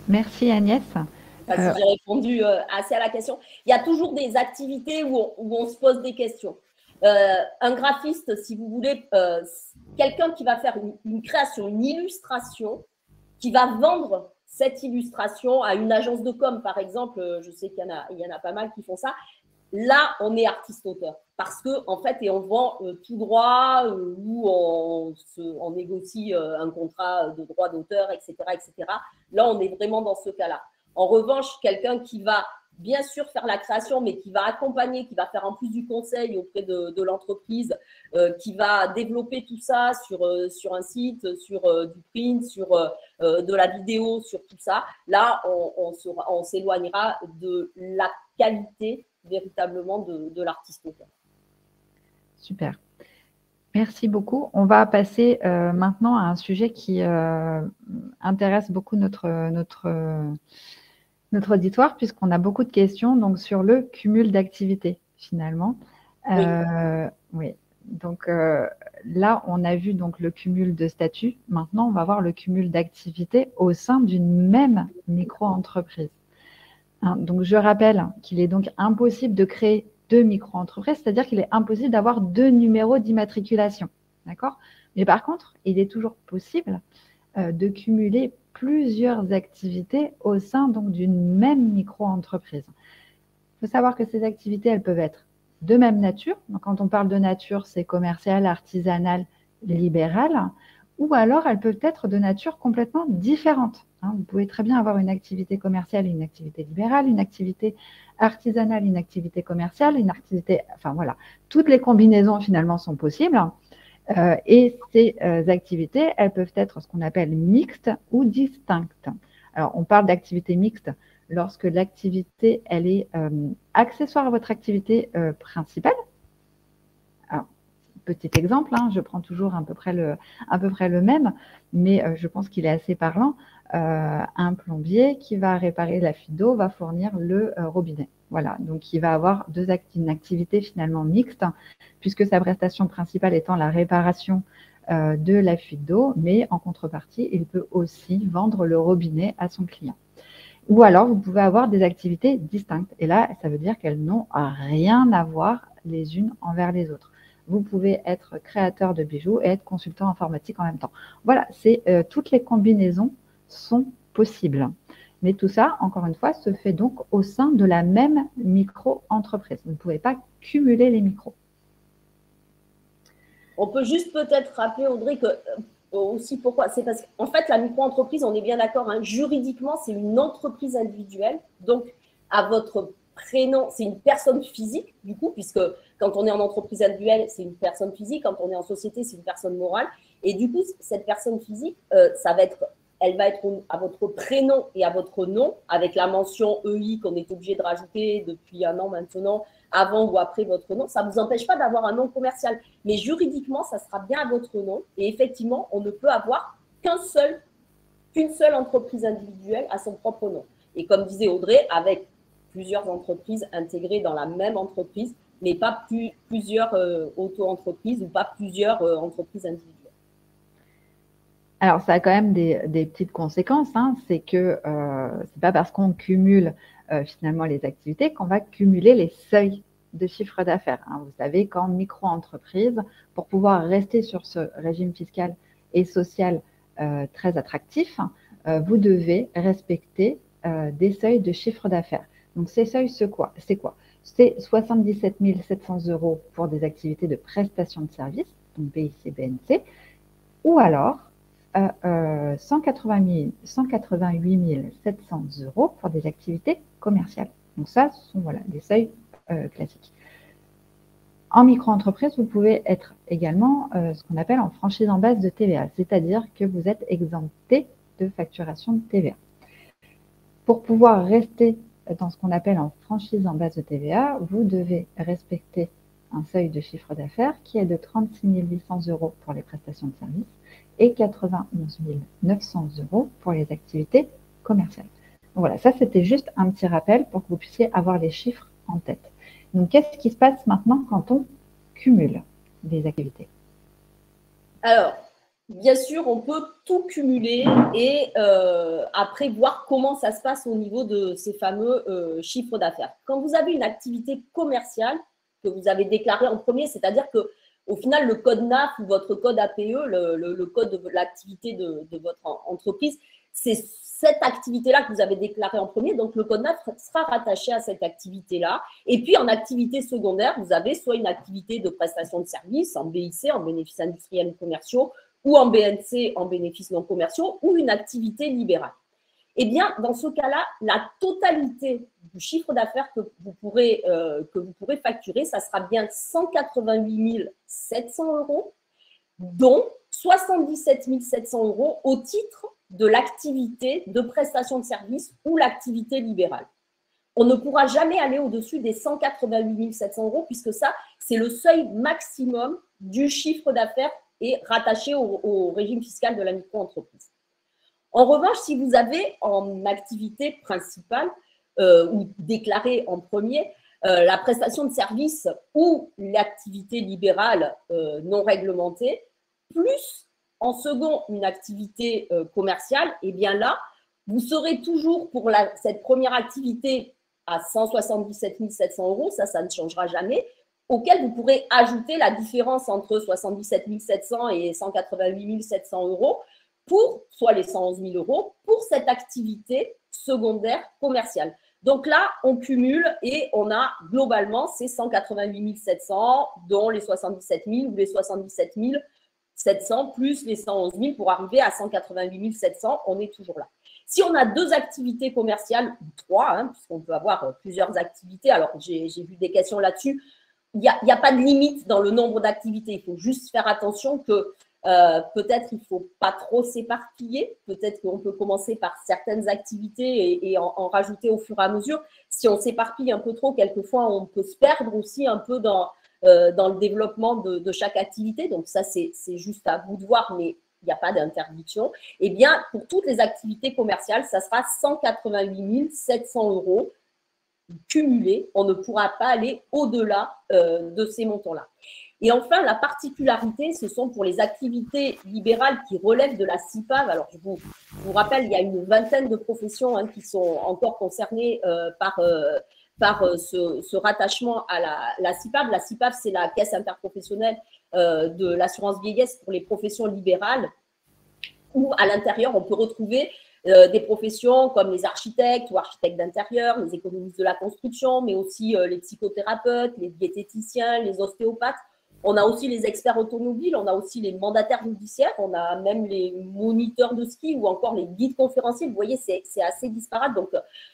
Merci Agnès. Si j'ai répondu assez à la question. Il y a toujours des activités où on se pose des questions. Un graphiste, si vous voulez, quelqu'un qui va faire une création, une illustration, qui va vendre cette illustration à une agence de com, par exemple. Je sais qu'il y en a pas mal qui font ça. Là, on est artiste-auteur parce que en fait, et on vend tout droit ou on négocie un contrat de droit d'auteur, etc., etc. Là, on est vraiment dans ce cas-là. En revanche, quelqu'un qui va bien sûr faire la création, mais qui va accompagner, qui va faire en plus du conseil auprès de l'entreprise, qui va développer tout ça sur un site, sur du print, sur de la vidéo, sur tout ça. Là, on s'éloignera de la qualité véritablement de l'artiste-auteur. Super. Merci beaucoup. On va passer maintenant à un sujet qui intéresse beaucoup notre auditoire, puisqu'on a beaucoup de questions donc, sur le cumul d'activités, finalement. Oui. Donc là, on a vu donc, le cumul de statut. Maintenant, on va voir le cumul d'activités au sein d'une même micro-entreprise. Hein, donc, je rappelle qu'il est donc impossible de créer deux micro-entreprises, c'est-à-dire qu'il est impossible d'avoir deux numéros d'immatriculation. D'accord ? Mais par contre, il est toujours possible de cumuler plusieurs activités au sein donc d'une même micro-entreprise. Il faut savoir que ces activités, elles peuvent être de même nature. Donc, quand on parle de nature, c'est commercial, artisanal, libéral, ou alors elles peuvent être de nature complètement différente. Hein, vous pouvez très bien avoir une activité commerciale et une activité libérale, une activité artisanale, une activité commerciale, une activité… Enfin voilà, toutes les combinaisons finalement sont possibles. Et ces activités, elles peuvent être ce qu'on appelle mixtes ou distinctes. Alors, on parle d'activité mixte lorsque l'activité, elle est accessoire à votre activité principale. Alors, petit exemple, hein, je prends toujours à peu près le même, mais je pense qu'il est assez parlant. Un plombier qui va réparer la fuite d'eau va fournir le robinet. Voilà, donc il va avoir une activité finalement mixte, puisque sa prestation principale étant la réparation de la fuite d'eau, mais en contrepartie, il peut aussi vendre le robinet à son client. Ou alors, vous pouvez avoir des activités distinctes. Et là, ça veut dire qu'elles n'ont rien à voir les unes envers les autres. Vous pouvez être créateur de bijoux et être consultant informatique en même temps. Voilà, toutes les combinaisons sont possibles. Mais tout ça, encore une fois, se fait donc au sein de la même micro-entreprise. Vous ne pouvez pas cumuler les micros. On peut juste peut-être rappeler, Audrey, que aussi pourquoi. C'est parce qu'en fait, la micro-entreprise, on est bien d'accord, hein, juridiquement, c'est une entreprise individuelle. Donc, à votre prénom, c'est une personne physique, du coup, puisque quand on est en entreprise individuelle, c'est une personne physique. Quand on est en société, c'est une personne morale. Et du coup, cette personne physique, elle va être à votre prénom et à votre nom, avec la mention EI qu'on est obligé de rajouter depuis un an maintenant, avant ou après votre nom. Ça ne vous empêche pas d'avoir un nom commercial. Mais juridiquement, ça sera bien à votre nom. Et effectivement, on ne peut avoir qu'une seule entreprise individuelle à son propre nom. Et comme disait Audrey, avec plusieurs entreprises intégrées dans la même entreprise, mais pas plusieurs auto-entreprises ou pas plusieurs entreprises individuelles. Alors, ça a quand même des petites conséquences. Hein. C'est que ce n'est pas parce qu'on cumule finalement les activités qu'on va cumuler les seuils de chiffre d'affaires. Hein. Vous savez qu'en micro-entreprise, pour pouvoir rester sur ce régime fiscal et social très attractif, vous devez respecter des seuils de chiffre d'affaires. Donc, ces seuils, c'est quoi? C'est 77 700 € pour des activités de prestation de services, donc BIC, BNC, ou alors 188 700 € pour des activités commerciales. Donc ça, ce sont voilà, des seuils classiques. En micro-entreprise, vous pouvez être également ce qu'on appelle en franchise en base de TVA, c'est-à-dire que vous êtes exempté de facturation de TVA. Pour pouvoir rester dans ce qu'on appelle en franchise en base de TVA, vous devez respecter un seuil de chiffre d'affaires qui est de 36 800 € pour les prestations de services et 91 900 € pour les activités commerciales. Donc voilà, ça c'était juste un petit rappel pour que vous puissiez avoir les chiffres en tête. Donc qu'est-ce qui se passe maintenant quand on cumule des activités? Alors, bien sûr, on peut tout cumuler et après voir comment ça se passe au niveau de ces fameux chiffres d'affaires. Quand vous avez une activité commerciale que vous avez déclarée en premier, c'est-à-dire que au final, le code NAF ou votre code APE, le code de l'activité de votre entreprise, c'est cette activité-là que vous avez déclarée en premier. Donc, le code NAF sera rattaché à cette activité-là. Et puis, en activité secondaire, vous avez soit une activité de prestation de services en BIC, en bénéfices industriels et commerciaux, ou en BNC, en bénéfices non commerciaux, ou une activité libérale. Eh bien, dans ce cas-là, la totalité du chiffre d'affaires que vous pourrez facturer, ça sera bien 188 700 €, dont 77 700 € au titre de l'activité de prestation de service ou l'activité libérale. On ne pourra jamais aller au-dessus des 188 700 € puisque ça, c'est le seuil maximum du chiffre d'affaires et rattaché au régime fiscal de la micro-entreprise. En revanche, si vous avez en activité principale ou déclarée en premier la prestation de service ou l'activité libérale non réglementée, plus en second une activité commerciale, et bien là, vous serez toujours pour cette première activité à 177 700 €, ça ne changera jamais, auquel vous pourrez ajouter la différence entre 77 700 et 188 700 € pour, soit les 111 000 € pour cette activité secondaire commerciale. Donc là, on cumule et on a globalement ces 188 700, dont les 77 000 ou les 77 700 plus les 111 000 pour arriver à 188 700, on est toujours là. Si on a deux activités commerciales, ou trois, puisqu'on peut avoir plusieurs activités, alors j'ai vu des questions là-dessus, il n'y a pas de limite dans le nombre d'activités, il faut juste faire attention que peut-être il ne faut pas trop s'éparpiller, peut-être qu'on peut commencer par certaines activités et en rajouter au fur et à mesure. Si on s'éparpille un peu trop, quelquefois on peut se perdre aussi un peu dans le développement de chaque activité. Donc ça, c'est juste à vous de voir, mais il n'y a pas d'interdiction. Eh bien, pour toutes les activités commerciales, ça sera 188 700 € cumulés. On ne pourra pas aller au-delà de ces montants-là. Et enfin, la particularité, ce sont pour les activités libérales qui relèvent de la CIPAV. Alors, je vous rappelle, il y a une vingtaine de professions qui sont encore concernées par ce rattachement à la CIPAV. La CIPAV, c'est la caisse interprofessionnelle de l'assurance vieillesse pour les professions libérales, où à l'intérieur, on peut retrouver des professions comme les architectes ou architectes d'intérieur, les économistes de la construction, mais aussi les psychothérapeutes, les diététiciens, les ostéopathes. On a aussi les experts automobiles, on a aussi les mandataires judiciaires, on a même les moniteurs de ski ou encore les guides conférenciers. Vous voyez, c'est assez disparate. Donc,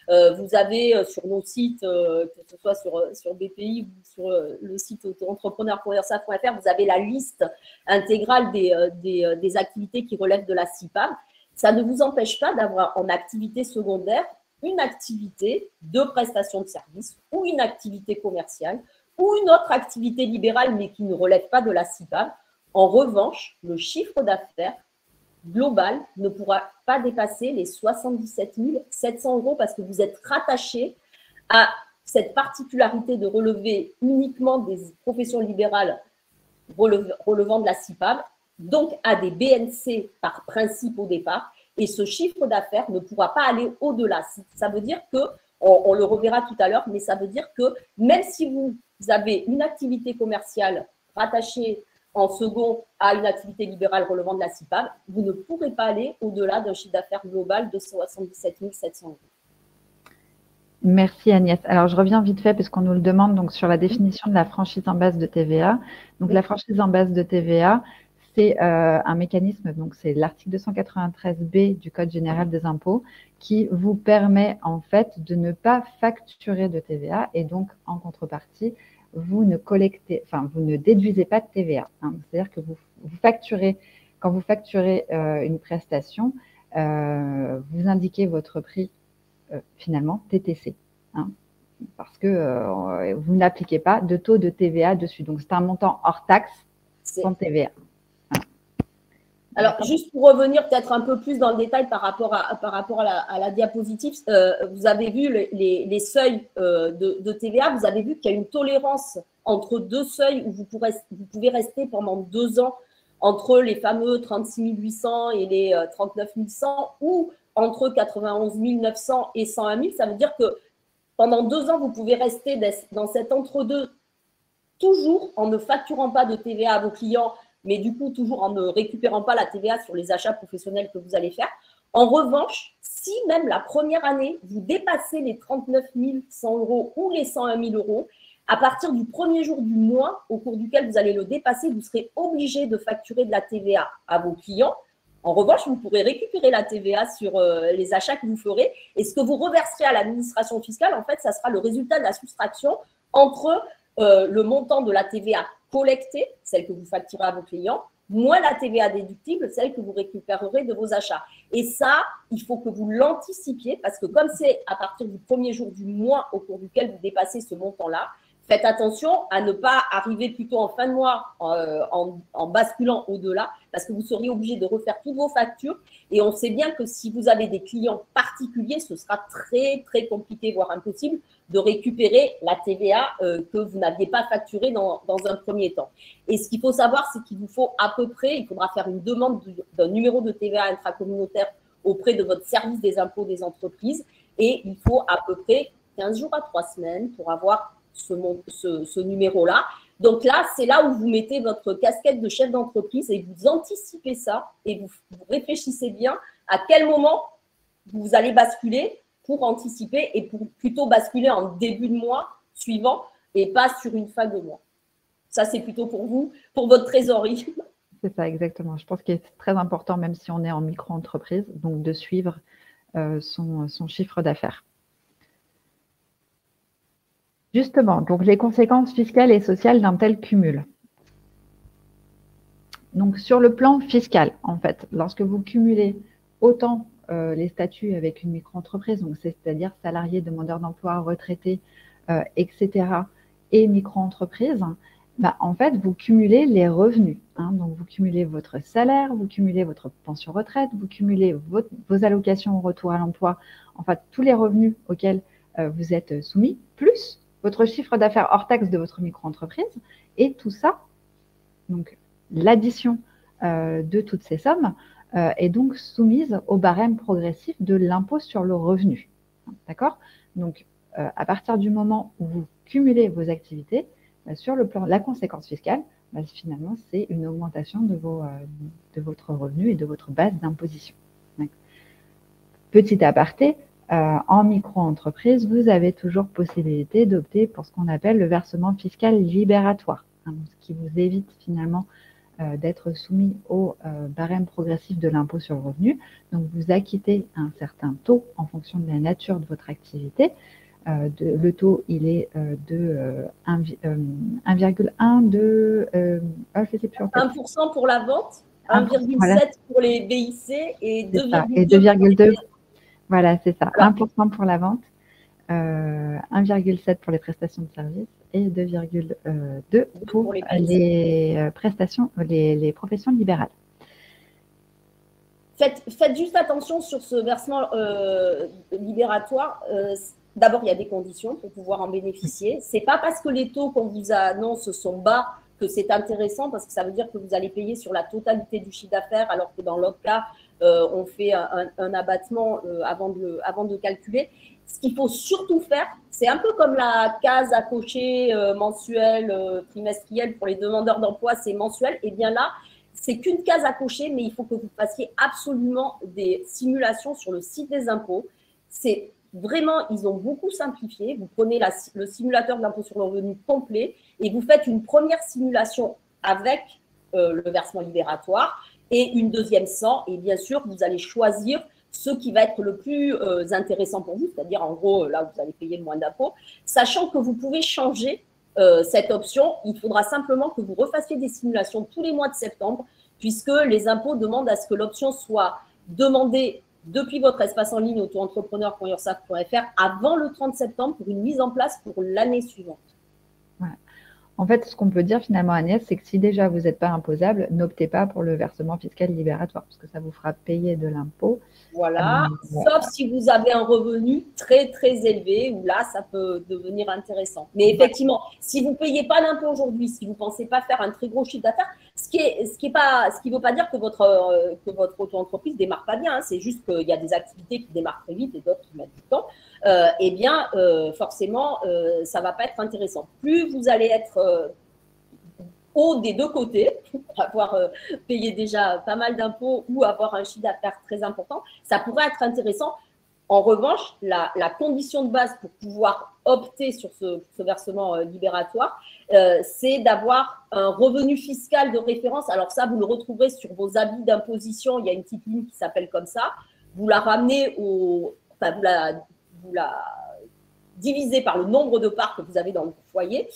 vous avez sur nos sites, que ce soit sur BPI ou sur le site auto-entrepreneur.ursa.fr, vous avez la liste intégrale des activités qui relèvent de la CIPAV. Ça ne vous empêche pas d'avoir en activité secondaire une activité de prestation de service ou une activité commerciale ou une autre activité libérale, mais qui ne relève pas de la CIPAV. En revanche, le chiffre d'affaires global ne pourra pas dépasser les 77 700 € parce que vous êtes rattaché à cette particularité de relever uniquement des professions libérales relevant de la CIPAV, donc à des BNC par principe au départ, et ce chiffre d'affaires ne pourra pas aller au-delà. Ça veut dire que, on le reverra tout à l'heure, mais ça veut dire que même si vous avez une activité commerciale rattachée en second à une activité libérale relevant de la CIPAV, vous ne pourrez pas aller au-delà d'un chiffre d'affaires global de 77 700 €. Merci Agnès. Alors, je reviens vite fait parce qu'on nous le demande donc sur la définition de la franchise en base de TVA. Donc, la franchise en base de TVA, c'est un mécanisme, donc c'est l'article 293B du Code général des impôts qui vous permet en fait de ne pas facturer de TVA et donc en contrepartie, vous ne déduisez pas de TVA. Hein. C'est-à-dire que vous facturez, quand vous facturez une prestation, vous indiquez votre prix finalement TTC. Hein, parce que vous n'appliquez pas de taux de TVA dessus. Donc, c'est un montant hors taxe sans TVA. Alors, juste pour revenir peut-être un peu plus dans le détail par rapport à la diapositive, vous avez vu les seuils de TVA, vous avez vu qu'il y a une tolérance entre deux seuils où vous pouvez rester pendant 2 ans entre les fameux 36 800 et les 39 100 ou entre 91 900 et 101 000. Ça veut dire que pendant 2 ans, vous pouvez rester dans cet entre-deux, toujours en ne facturant pas de TVA à vos clients, mais du coup, toujours en ne récupérant pas la TVA sur les achats professionnels que vous allez faire. En revanche, si même la première année, vous dépassez les 39 100 euros ou les 101 000 euros, à partir du premier jour du mois au cours duquel vous allez le dépasser, vous serez obligé de facturer de la TVA à vos clients. En revanche, vous pourrez récupérer la TVA sur les achats que vous ferez. Et ce que vous reverserez à l'administration fiscale, en fait, ça sera le résultat de la soustraction entre le montant de la TVA collectée, celle que vous facturez à vos clients, moins la TVA déductible, celle que vous récupérerez de vos achats. Et ça, il faut que vous l'anticipiez parce que comme c'est à partir du premier jour du mois au cours duquel vous dépassez ce montant-là, faites attention à ne pas arriver plutôt en fin de mois en basculant au-delà parce que vous seriez obligé de refaire toutes vos factures. Et on sait bien que si vous avez des clients particuliers, ce sera très, très compliqué, voire impossible, de récupérer la TVA que vous n'aviez pas facturée dans un premier temps. Et ce qu'il faut savoir, c'est qu'il vous faut à peu près, il faudra faire une demande d'un numéro de TVA intracommunautaire auprès de votre service des impôts des entreprises. Et il faut à peu près 15 jours à 3 semaines pour avoir ce numéro-là. Donc là, c'est là où vous mettez votre casquette de chef d'entreprise et vous anticipez ça et vous réfléchissez bien à quel moment vous allez basculer pour anticiper et pour plutôt basculer en début de mois suivant et pas sur une fin de mois. Ça, c'est plutôt pour vous, pour votre trésorerie. C'est ça, exactement. Je pense qu'il est très important, même si on est en micro-entreprise, donc de suivre son chiffre d'affaires. Justement, donc les conséquences fiscales et sociales d'un tel cumul. Donc sur le plan fiscal, en fait, lorsque vous cumulez autant les statuts avec une micro-entreprise, donc c'est-à-dire salarié, demandeur d'emploi, retraité, etc., et micro-entreprise, bah, en fait, vous cumulez les revenus. Hein, donc vous cumulez votre salaire, vous cumulez votre pension retraite, vous cumulez vos allocations au retour à l'emploi, en fait, tous les revenus auxquels vous êtes soumis, plus votre chiffre d'affaires hors taxe de votre micro-entreprise, et tout ça, donc l'addition de toutes ces sommes est donc soumise au barème progressif de l'impôt sur le revenu. D'accord? Donc, à partir du moment où vous cumulez vos activités, sur le plan, la conséquence fiscale, finalement, c'est une augmentation de votre revenu et de votre base d'imposition. Petit aparté, en micro-entreprise, vous avez toujours possibilité d'opter pour ce qu'on appelle le versement fiscal libératoire, hein, ce qui vous évite finalement d'être soumis au barème progressif de l'impôt sur le revenu. Donc, vous acquittez un certain taux en fonction de la nature de votre activité. Le taux, il est de 1,1 de... je sais plus en fait. 1% pour la vente, 1,7 voilà. Pour les BIC et 2,2. Voilà, c'est ça. Voilà. 1% pour la vente, 1,7 pour les prestations de services et 2,2 pour les prestations, les professions libérales. Faites juste attention sur ce versement libératoire. D'abord, il y a des conditions pour pouvoir en bénéficier. Ce n'est pas parce que les taux qu'on vous annonce sont bas que c'est intéressant, parce que ça veut dire que vous allez payer sur la totalité du chiffre d'affaires, alors que dans l'autre cas, on fait un abattement avant de calculer. Ce qu'il faut surtout faire, c'est un peu comme la case à cocher mensuelle, trimestrielle pour les demandeurs d'emploi, c'est mensuel. Et bien là, c'est qu'une case à cocher, mais il faut que vous fassiez absolument des simulations sur le site des impôts. C'est vraiment, ils ont beaucoup simplifié. Vous prenez le simulateur de l'impôt sur le revenu complet et vous faites une première simulation avec le versement libératoire et une deuxième sans. Et bien sûr, vous allez choisir ce qui va être le plus intéressant pour vous, c'est-à-dire en gros, là où vous allez payer le moins d'impôts, sachant que vous pouvez changer cette option. Il faudra simplement que vous refassiez des simulations tous les mois de septembre, puisque les impôts demandent à ce que l'option soit demandée depuis votre espace en ligne auto-entrepreneur.urssaf.fr avant le 30 septembre pour une mise en place pour l'année suivante. Voilà. En fait, ce qu'on peut dire finalement, Agnès, c'est que si déjà vous n'êtes pas imposable, n'optez pas pour le versement fiscal libératoire, parce que ça vous fera payer de l'impôt. Voilà, sauf si vous avez un revenu très, très élevé, où là, ça peut devenir intéressant. Mais effectivement, si vous ne payez pas d'impôt aujourd'hui, si vous ne pensez pas faire un très gros chiffre d'affaires, ce qui ne veut pas dire que votre auto-entreprise ne démarre pas bien, hein, c'est juste qu'il y a des activités qui démarrent très vite et d'autres qui mettent du temps, eh bien, forcément, ça ne va pas être intéressant. Plus vous allez être haut des deux côtés, avoir payé déjà pas mal d'impôts ou avoir un chiffre d'affaires très important, ça pourrait être intéressant. En revanche, la condition de base pour pouvoir opter sur ce versement libératoire, c'est d'avoir un revenu fiscal de référence. Alors ça, vous le retrouverez sur vos avis d'imposition. Il y a une petite ligne qui s'appelle comme ça. Vous la ramenez enfin, vous la divisé par le nombre de parts que vous avez dans le foyer.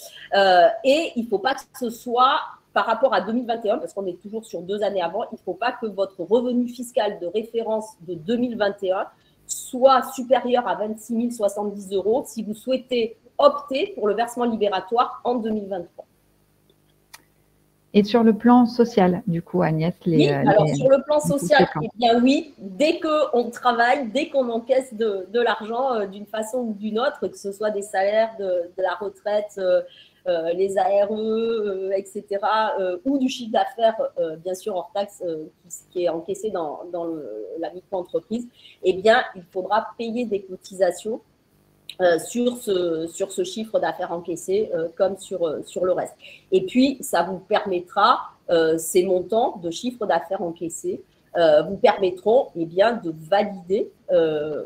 Et il ne faut pas que ce soit par rapport à 2021, parce qu'on est toujours sur 2 années avant, il ne faut pas que votre revenu fiscal de référence de 2021 soit supérieur à 26 070 € si vous souhaitez opter pour le versement libératoire en 2023. Et sur le plan social, du coup, Agnès, alors sur le plan social, eh bien oui, dès qu'on travaille, dès qu'on encaisse de l'argent d'une façon ou d'une autre, que ce soit des salaires, de la retraite, les ARE, etc., ou du chiffre d'affaires, bien sûr hors taxe, qui est encaissé dans la micro-entreprise, eh bien, il faudra payer des cotisations sur ce chiffre d'affaires encaissé comme sur le reste. Et puis, ça vous permettra, ces montants de chiffre d'affaires encaissés vous permettront eh bien, de valider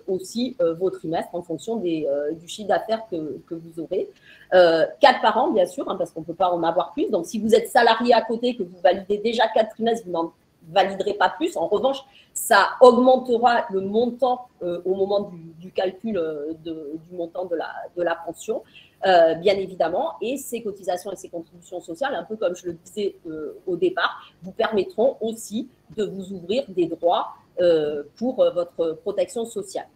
aussi vos trimestres en fonction du chiffre d'affaires que vous aurez. 4 par an, bien sûr, hein, parce qu'on ne peut pas en avoir plus. Donc, si vous êtes salarié à côté, que vous validez déjà 4 trimestres, vous n'en validerez pas plus. En revanche, ça augmentera le montant au moment du calcul du montant de la pension, bien évidemment. Et ces cotisations et ces contributions sociales, un peu comme je le disais au départ, vous permettront aussi de vous ouvrir des droits pour votre protection sociale.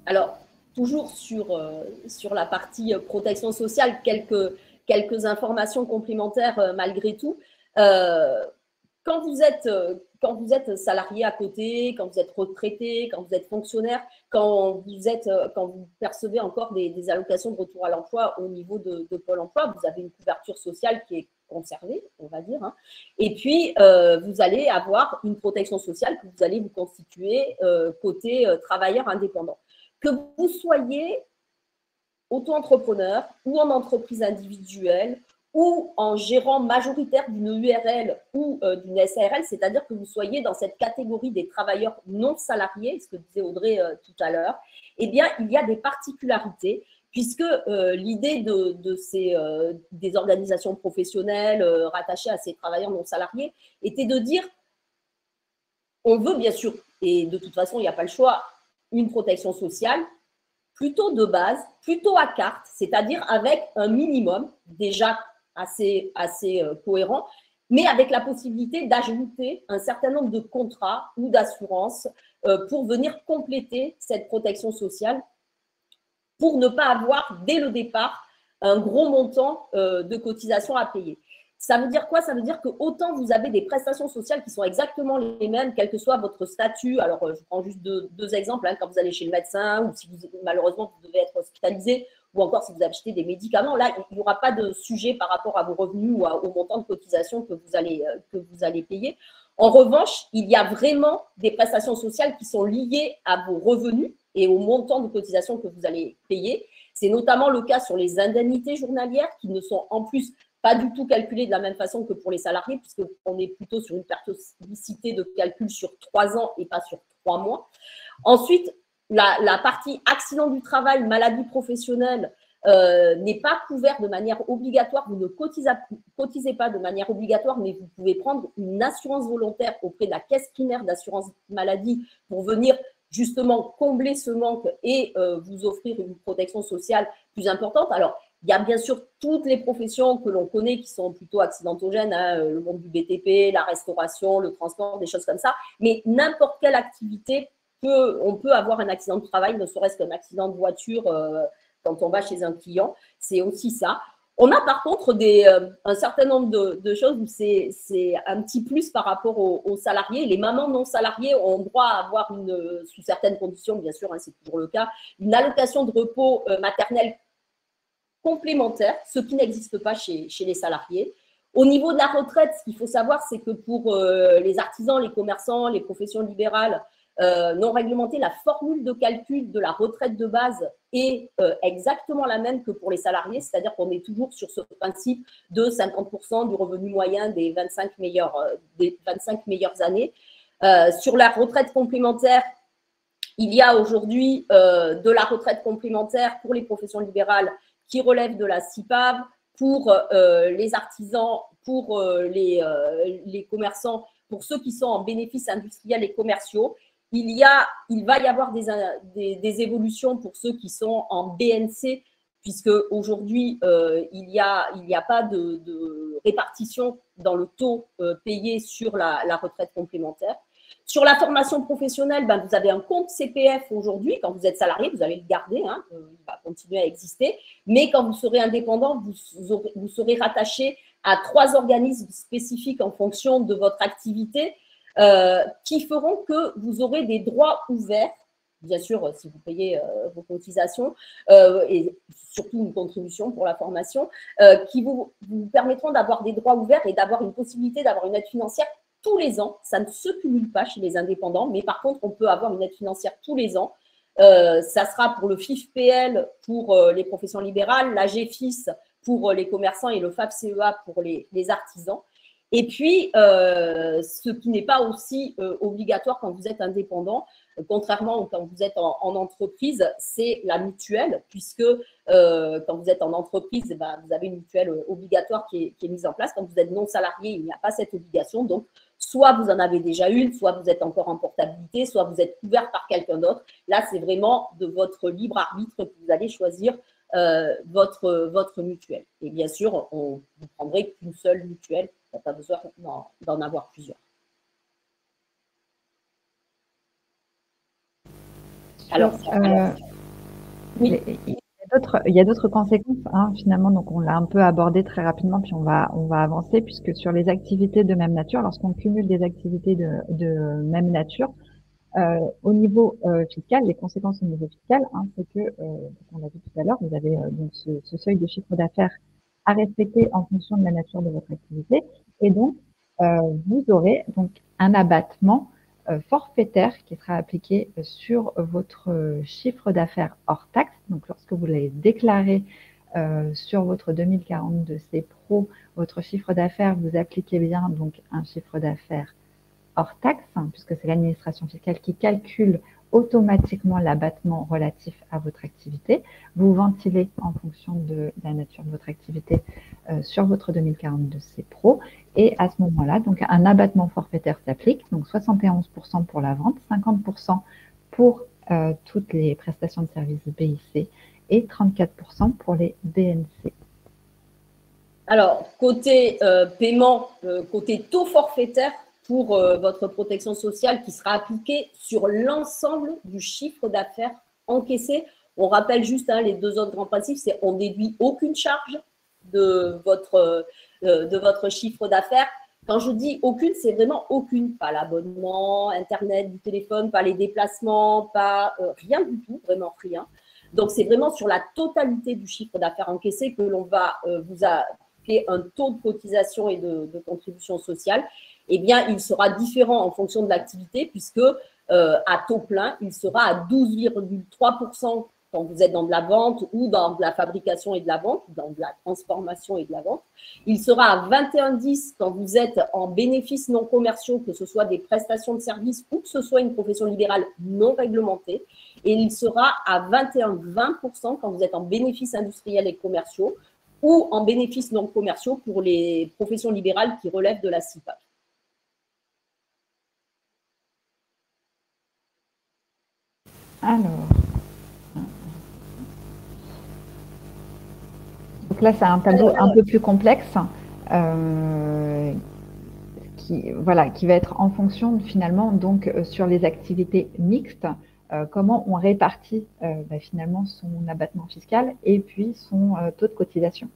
Alors, toujours sur la partie protection sociale, quelques informations complémentaires malgré tout. Quand vous êtes salarié à côté, quand vous êtes retraité, quand vous êtes fonctionnaire, quand vous percevez encore des allocations de retour à l'emploi au niveau de Pôle emploi, vous avez une couverture sociale qui est conservée, on va dire. Hein. Et puis, vous allez avoir une protection sociale que vous allez vous constituer côté travailleur indépendant. Que vous soyez auto-entrepreneur ou en entreprise individuelle ou en gérant majoritaire d'une URL ou d'une SARL, c'est-à-dire que vous soyez dans cette catégorie des travailleurs non salariés, ce que disait Audrey tout à l'heure, eh bien, il y a des particularités puisque l'idée des organisations professionnelles rattachées à ces travailleurs non salariés était de dire, on veut bien sûr, et de toute façon, il n'y a pas le choix, une protection sociale, plutôt de base, plutôt à carte, c'est-à-dire avec un minimum déjà assez cohérent, mais avec la possibilité d'ajouter un certain nombre de contrats ou d'assurances pour venir compléter cette protection sociale, pour ne pas avoir dès le départ un gros montant de cotisation à payer. Ça veut dire quoi? Ça veut dire que autant vous avez des prestations sociales qui sont exactement les mêmes, quel que soit votre statut. Alors, je prends juste deux exemples. Hein, quand vous allez chez le médecin ou si malheureusement vous devez être hospitalisé ou encore si vous achetez des médicaments, là, il n'y aura pas de sujet par rapport à vos revenus ou au montant de cotisation que vous allez payer. En revanche, il y a vraiment des prestations sociales qui sont liées à vos revenus et au montant de cotisation que vous allez payer. C'est notamment le cas sur les indemnités journalières qui ne sont en plus pas du tout calculé de la même façon que pour les salariés, puisqu'on est plutôt sur une périodicité de calcul sur 3 ans et pas sur 3 mois. Ensuite, la partie accident du travail, maladie professionnelle, n'est pas couvert de manière obligatoire. Vous ne cotisez pas de manière obligatoire, mais vous pouvez prendre une assurance volontaire auprès de la caisse primaire d'assurance maladie pour venir justement combler ce manque et vous offrir une protection sociale plus importante. Alors, il y a bien sûr toutes les professions que l'on connaît qui sont plutôt accidentogènes, hein, le monde du BTP, la restauration, le transport, des choses comme ça, mais n'importe quelle activité, on peut avoir un accident de travail, ne serait-ce qu'un accident de voiture quand on va chez un client, c'est aussi ça. On a par contre un certain nombre de choses où c'est un petit plus par rapport aux salariés. Les mamans non salariées ont droit à avoir, sous certaines conditions, bien sûr, hein, c'est toujours le cas, une allocation de repos maternel complémentaire, ce qui n'existe pas chez les salariés. Au niveau de la retraite, ce qu'il faut savoir, c'est que pour les artisans, les commerçants, les professions libérales non réglementées, la formule de calcul de la retraite de base est exactement la même que pour les salariés, c'est-à-dire qu'on est toujours sur ce principe de 50% du revenu moyen des 25 meilleures années. Sur la retraite complémentaire, il y a aujourd'hui de la retraite complémentaire pour les professions libérales qui relèvent de la CIPAV, pour les artisans, pour les commerçants, pour ceux qui sont en bénéfices industriels et commerciaux. Il va y avoir des évolutions pour ceux qui sont en BNC, puisque aujourd'hui, il n'y a pas de répartition dans le taux payé sur la retraite complémentaire. Sur la formation professionnelle, vous avez un compte CPF aujourd'hui. Quand vous êtes salarié, vous allez le garder, hein, il va continuer à exister. Mais quand vous serez indépendant, vous serez rattaché à 3 organismes spécifiques en fonction de votre activité qui feront que vous aurez des droits ouverts, bien sûr si vous payez vos cotisations et surtout une contribution pour la formation, qui vous permettront d'avoir des droits ouverts et d'avoir une possibilité d'avoir une aide financière tous les ans. Ça ne se cumule pas chez les indépendants, mais par contre, on peut avoir une aide financière tous les ans. Ça sera pour le FIF-PL pour les professions libérales, la GFIS pour les commerçants et le FAP-CEA pour les artisans. Et puis, ce qui n'est pas aussi obligatoire quand vous êtes indépendant, contrairement à quand vous êtes en entreprise, c'est la mutuelle, puisque quand vous êtes en entreprise, vous avez une mutuelle obligatoire qui est mise en place. Quand vous êtes non salarié, il n'y a pas cette obligation. Donc, soit vous en avez déjà une, soit vous êtes encore en portabilité, soit vous êtes couvert par quelqu'un d'autre. Là, c'est vraiment de votre libre arbitre que vous allez choisir votre mutuelle. Et bien sûr, vous ne prendrez qu'une seule mutuelle. Il n'y a pas besoin d'en avoir plusieurs. Alors, oui. Il y a d'autres conséquences, hein, finalement, donc on l'a un peu abordé très rapidement, puis on va avancer, puisque sur les activités de même nature, lorsqu'on cumule des activités de même nature, au niveau fiscal, les conséquences au niveau fiscal, hein, c'est que, on l'a vu tout à l'heure, vous avez donc ce seuil de chiffre d'affaires à respecter en fonction de la nature de votre activité, et donc vous aurez donc un abattement forfaitaire qui sera appliqué sur votre chiffre d'affaires hors taxe. Donc, lorsque vous l'avez déclaré sur votre 2042C Pro, votre chiffre d'affaires, vous appliquez bien donc un chiffre d'affaires hors taxe, hein, puisque c'est l'administration fiscale qui calcule automatiquement l'abattement relatif à votre activité. Vous ventilez en fonction de la nature de votre activité sur votre 2042C Pro. Et à ce moment-là, donc un abattement forfaitaire s'applique, donc 71% pour la vente, 50% pour toutes les prestations de services BIC et 34% pour les BNC. Alors, côté paiement, côté taux forfaitaire pour votre protection sociale qui sera appliquée sur l'ensemble du chiffre d'affaires encaissé. On rappelle juste les 2 autres grands principes, c'est on déduit aucune charge de votre chiffre d'affaires. Quand je dis aucune, c'est vraiment aucune. Pas l'abonnement, Internet, du téléphone, pas les déplacements, pas rien du tout, vraiment rien. Donc, c'est vraiment sur la totalité du chiffre d'affaires encaissé que l'on va vous appliquer un taux de cotisation et de contribution sociale. Eh bien, il sera différent en fonction de l'activité puisque à taux plein, il sera à 12,3% quand vous êtes dans de la vente ou dans de la fabrication et de la vente, dans de la transformation et de la vente. Il sera à 21,10 quand vous êtes en bénéfices non commerciaux, que ce soit des prestations de services ou que ce soit une profession libérale non réglementée. Et il sera à 21,20% quand vous êtes en bénéfices industriels et commerciaux ou en bénéfices non commerciaux pour les professions libérales qui relèvent de la CIPAV. Alors, donc là, c'est un tableau un peu plus complexe qui va être en fonction finalement donc sur les activités mixtes, comment on répartit finalement son abattement fiscal et puis son taux de cotisation.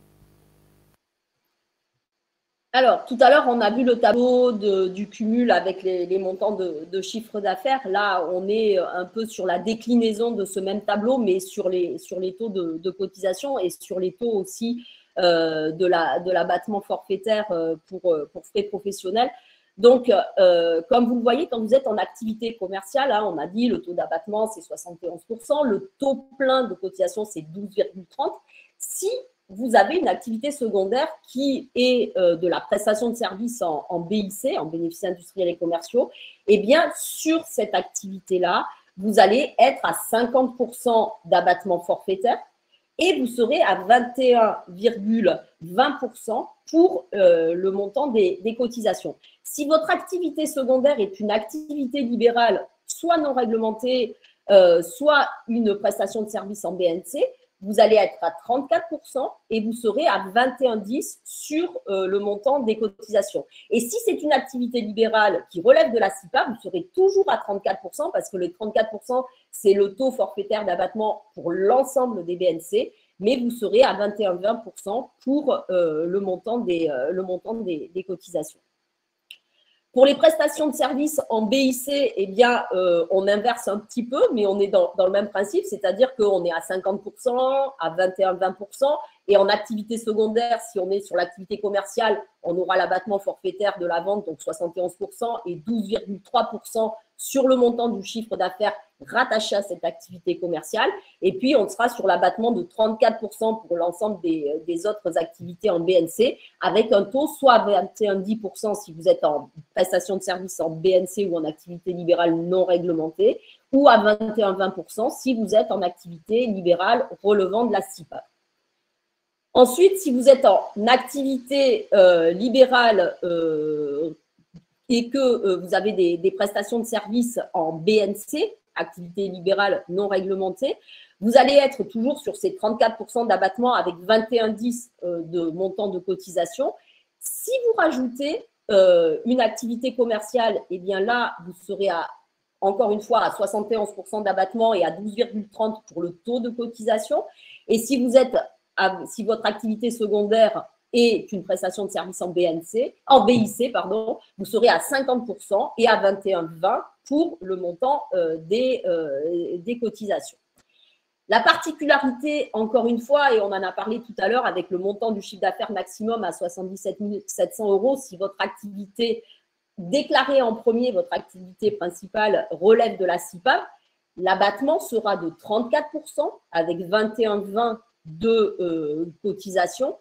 Alors, tout à l'heure, on a vu le tableau du cumul avec les montants de chiffre d'affaires. Là, on est un peu sur la déclinaison de ce même tableau, mais sur les taux de cotisation et sur les taux aussi de l'abattement forfaitaire pour frais professionnels. Donc, comme vous le voyez, quand vous êtes en activité commerciale, on a dit le taux d'abattement, c'est 71%, le taux plein de cotisation, c'est 12,30%. Si vous avez une activité secondaire qui est de la prestation de services en BIC, en bénéfices industriels et commerciaux, eh bien, sur cette activité-là, vous allez être à 50% d'abattement forfaitaire et vous serez à 21,20% pour le montant des cotisations. Si votre activité secondaire est une activité libérale, soit non réglementée, soit une prestation de service en BNC, vous allez être à 34% et vous serez à 21,10 sur le montant des cotisations. Et si c'est une activité libérale qui relève de la CIPA, vous serez toujours à 34% parce que le 34%, c'est le taux forfaitaire d'abattement pour l'ensemble des BNC, mais vous serez à 21,20% pour le montant des cotisations. Pour les prestations de services en BIC, eh bien, on inverse un petit peu, mais on est dans le même principe, c'est-à-dire qu'on est à 50%, à 21,20%, et en activité secondaire, si on est sur l'activité commerciale, on aura l'abattement forfaitaire de la vente, donc 71%, et 12,3% sur le montant du chiffre d'affaires rattaché à cette activité commerciale. Et puis, on sera sur l'abattement de 34% pour l'ensemble des autres activités en BNC, avec un taux soit à 21,10% si vous êtes en prestation de services en BNC ou en activité libérale non réglementée, ou à 21,20% si vous êtes en activité libérale relevant de la CIPA. Ensuite, si vous êtes en activité libérale et que vous avez des prestations de services en BNC, activité libérale non réglementée, vous allez être toujours sur ces 34% d'abattement avec 21,10 de montant de cotisation. Si vous rajoutez une activité commerciale, eh bien là, vous serez encore une fois à 71% d'abattement et à 12,30 pour le taux de cotisation. Et si si votre activité secondaire est une prestation de service en BIC, vous serez à 50% et à 21,20 pour le montant des cotisations. La particularité, encore une fois, et on en a parlé tout à l'heure avec le montant du chiffre d'affaires maximum à 77 700 €, si votre activité déclarée en premier, votre activité principale relève de la CIPAV, l'abattement sera de 34% avec 21,20 de cotisation.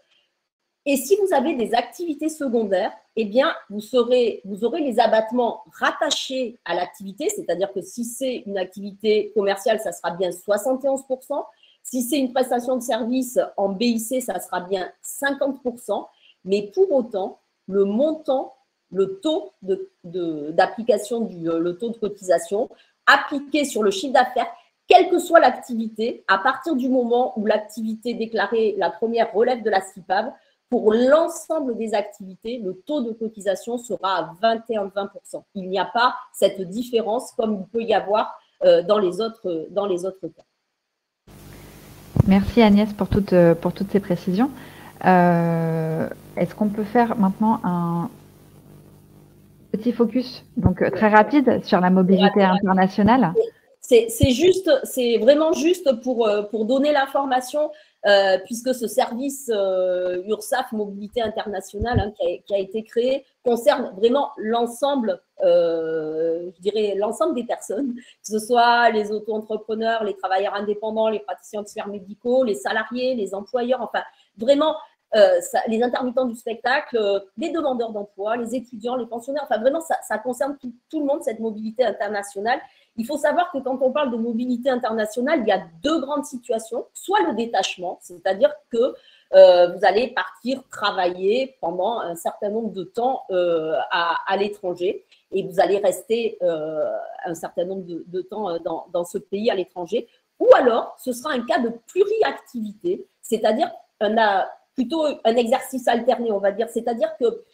Et si vous avez des activités secondaires, eh bien, vous aurez les abattements rattachés à l'activité, c'est-à-dire que si c'est une activité commerciale, ça sera bien 71%. Si c'est une prestation de service en BIC, ça sera bien 50%. Mais pour autant, le montant, le taux d'application le taux de cotisation appliqué sur le chiffre d'affaires, quelle que soit l'activité, à partir du moment où l'activité déclarée, la première, relève de la CIPAV, pour l'ensemble des activités, le taux de cotisation sera à 21,20%. Il n'y a pas cette différence comme il peut y avoir dans les autres cas. Merci Agnès pour toutes ces précisions. Est-ce qu'on peut faire maintenant un petit focus, donc très rapide, sur la mobilité internationale? C'est vraiment juste pour donner l'information. puisque ce service URSSAF Mobilité Internationale qui a été créé concerne vraiment l'ensemble, je dirais l'ensemble des personnes, que ce soit les auto-entrepreneurs, les travailleurs indépendants, les praticiens de sphères médicaux, les salariés, les employeurs, enfin vraiment les intermittents du spectacle, les demandeurs d'emploi, les étudiants, les pensionnaires, enfin vraiment ça concerne tout le monde, cette mobilité internationale. Il faut savoir que quand on parle de mobilité internationale, il y a deux grandes situations. Soit le détachement, c'est-à-dire que vous allez partir travailler pendant un certain nombre de temps à l'étranger et vous allez rester un certain nombre de temps dans ce pays à l'étranger. Ou alors, ce sera un cas de pluriactivité, c'est-à-dire plutôt un exercice alterné, on va dire. C'est-à-dire que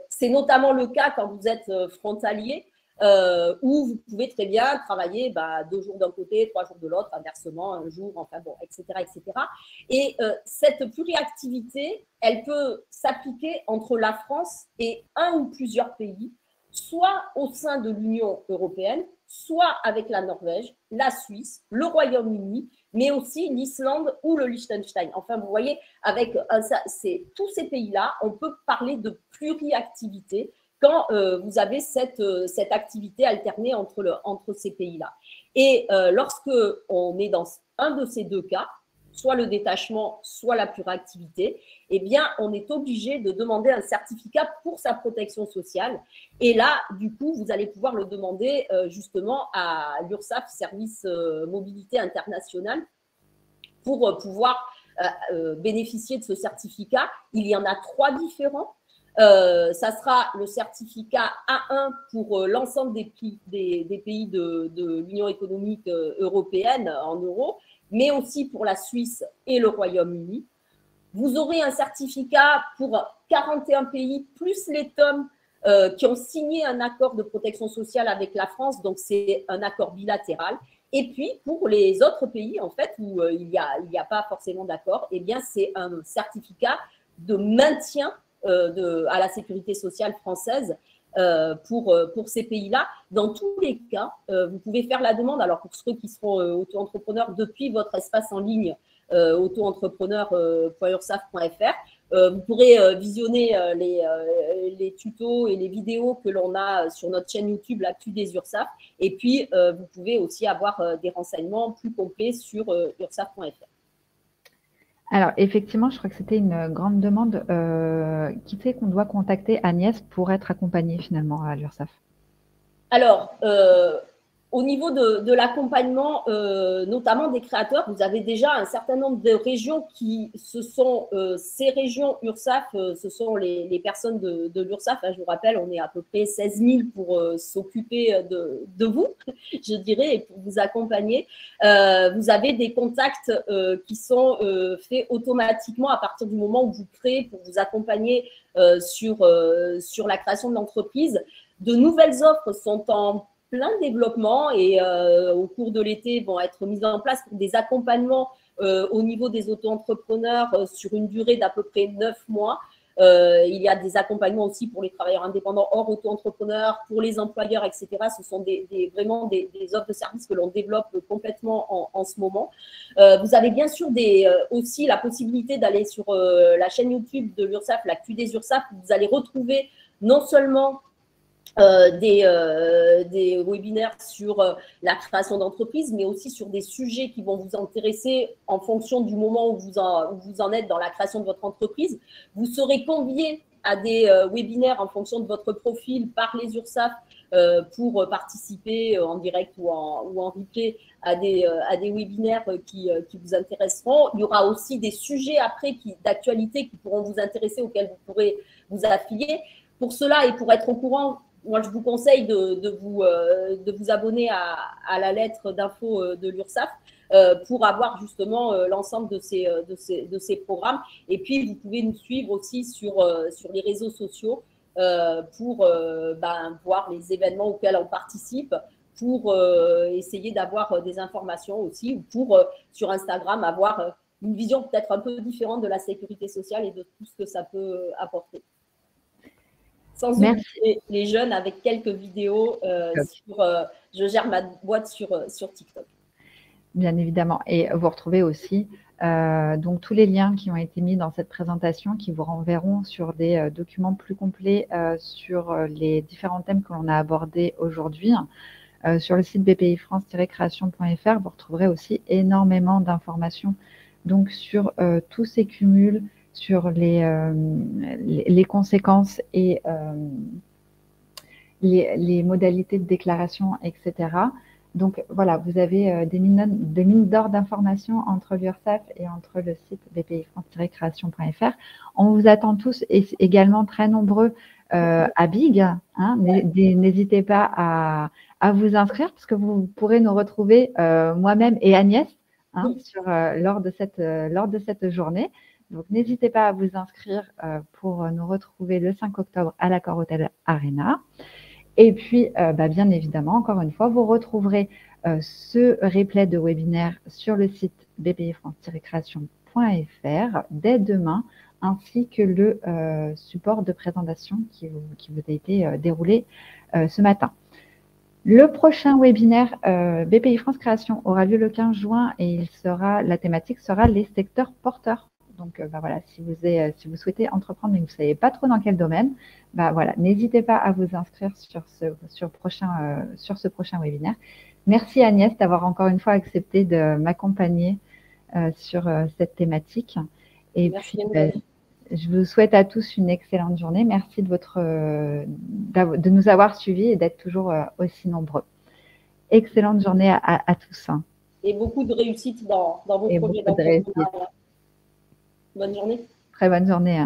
c'est notamment le cas quand vous êtes frontalier, où vous pouvez très bien travailler 2 jours d'un côté, 3 jours de l'autre, inversement, un jour, enfin bon, etc. etc. Et cette pluriactivité, elle peut s'appliquer entre la France et un ou plusieurs pays, soit au sein de l'Union européenne, soit avec la Norvège, la Suisse, le Royaume-Uni, mais aussi l'Islande ou le Liechtenstein. Enfin, vous voyez, avec tous ces pays-là, on peut parler de pluriactivité quand vous avez cette activité alternée entre ces pays-là. Et lorsque on est dans un de ces deux cas, soit le détachement, soit la pluriactivité, eh bien, on est obligé de demander un certificat pour sa protection sociale. Et là, du coup, vous allez pouvoir le demander justement à l'URSSAF, Service Mobilité Internationale, pour pouvoir bénéficier de ce certificat. Il y en a 3 différents. Ça sera le certificat A1 pour l'ensemble des pays de l'Union économique européenne en euros, mais aussi pour la Suisse et le Royaume-Uni. Vous aurez un certificat pour 41 pays, plus les TOM qui ont signé un accord de protection sociale avec la France, donc c'est un accord bilatéral. Et puis, pour les autres pays, en fait, où il n'y a pas forcément d'accord, eh bien, c'est un certificat de maintien à la sécurité sociale française pour ces pays-là. Dans tous les cas, vous pouvez faire la demande. Alors, pour ceux qui seront auto-entrepreneurs, depuis votre espace en ligne, autoentrepreneur.ursaf.fr, vous pourrez visionner les tutos et les vidéos que l'on a sur notre chaîne YouTube, l'actu des URSSAF. Et puis, vous pouvez aussi avoir des renseignements plus complets sur ursaf.fr. Alors, effectivement, je crois que c'était une grande demande qui fait qu'on doit contacter Agnès pour être accompagnée finalement à l'URSSAF. Alors, au niveau de l'accompagnement, notamment des créateurs, vous avez déjà un certain nombre de régions qui ces régions URSSAF, ce sont les personnes de l'URSSAF. Je vous rappelle, on est à peu près 16 000 pour s'occuper de vous, je dirais, et pour vous accompagner. Vous avez des contacts qui sont faits automatiquement à partir du moment où vous créez pour vous accompagner sur la création de l'entreprise. De nouvelles offres sont en plein développement et au cours de l'été vont être mises en place pour des accompagnements au niveau des auto-entrepreneurs sur une durée d'à peu près 9 mois. Il y a des accompagnements aussi pour les travailleurs indépendants hors auto-entrepreneurs, pour les employeurs, etc. Ce sont vraiment des offres de services que l'on développe complètement en ce moment. Vous avez bien sûr aussi la possibilité d'aller sur la chaîne YouTube de l'URSSAF, l'actu des URSSAF, où vous allez retrouver non seulement des webinaires sur la création d'entreprise, mais aussi sur des sujets qui vont vous intéresser en fonction du moment où vous en êtes dans la création de votre entreprise. Vous serez convié à des webinaires en fonction de votre profil par les URSSAF pour participer en direct ou en replay à des webinaires qui vous intéresseront. Il y aura aussi des sujets après d'actualité qui pourront vous intéresser, auxquels vous pourrez vous affilier. Pour cela et pour être au courant, moi, je vous conseille de vous abonner à la lettre d'info de l'URSSAF pour avoir justement l'ensemble de ces programmes. Et puis, vous pouvez nous suivre aussi sur les réseaux sociaux pour voir les événements auxquels on participe, pour essayer d'avoir des informations aussi, ou pour, sur Instagram, avoir une vision peut-être un peu différente de la sécurité sociale et de tout ce que ça peut apporter. Sans oublier les jeunes avec quelques vidéos je gère ma boîte sur TikTok. Bien évidemment. Et vous retrouvez aussi donc tous les liens qui ont été mis dans cette présentation qui vous renverront sur des documents plus complets sur les différents thèmes que l'on a abordés aujourd'hui. Sur le site bpifrance-création.fr, vous retrouverez aussi énormément d'informations donc sur tous ces cumuls, sur les conséquences et les modalités de déclaration, etc. Donc voilà, vous avez des mines d'or d'informations entre l'URSSAF et entre le site bpifrance-création.fr. On vous attend tous et également très nombreux à Big. Hein, n'hésitez pas à vous inscrire parce que vous pourrez nous retrouver moi-même et Agnès lors de cette journée. Donc n'hésitez pas à vous inscrire pour nous retrouver le 5 octobre à l'Accor Hotel Arena. Et puis, bien évidemment, encore une fois, vous retrouverez ce replay de webinaire sur le site bpifrance-création.fr dès demain, ainsi que le support de présentation qui vous a été déroulé ce matin. Le prochain webinaire BPI France Création aura lieu le 15 juin et la thématique sera les secteurs porteurs. Donc, voilà, si vous souhaitez entreprendre mais que vous ne savez pas trop dans quel domaine, voilà, n'hésitez pas à vous inscrire sur ce prochain webinaire. Merci Agnès d'avoir encore une fois accepté de m'accompagner sur cette thématique. Et merci puis, je vous souhaite à tous une excellente journée. Merci de nous avoir suivis et d'être toujours aussi nombreux. Excellente journée à tous. Et beaucoup de réussite dans vos projets. Beaucoup de réussite. Bonne journée. Très bonne journée.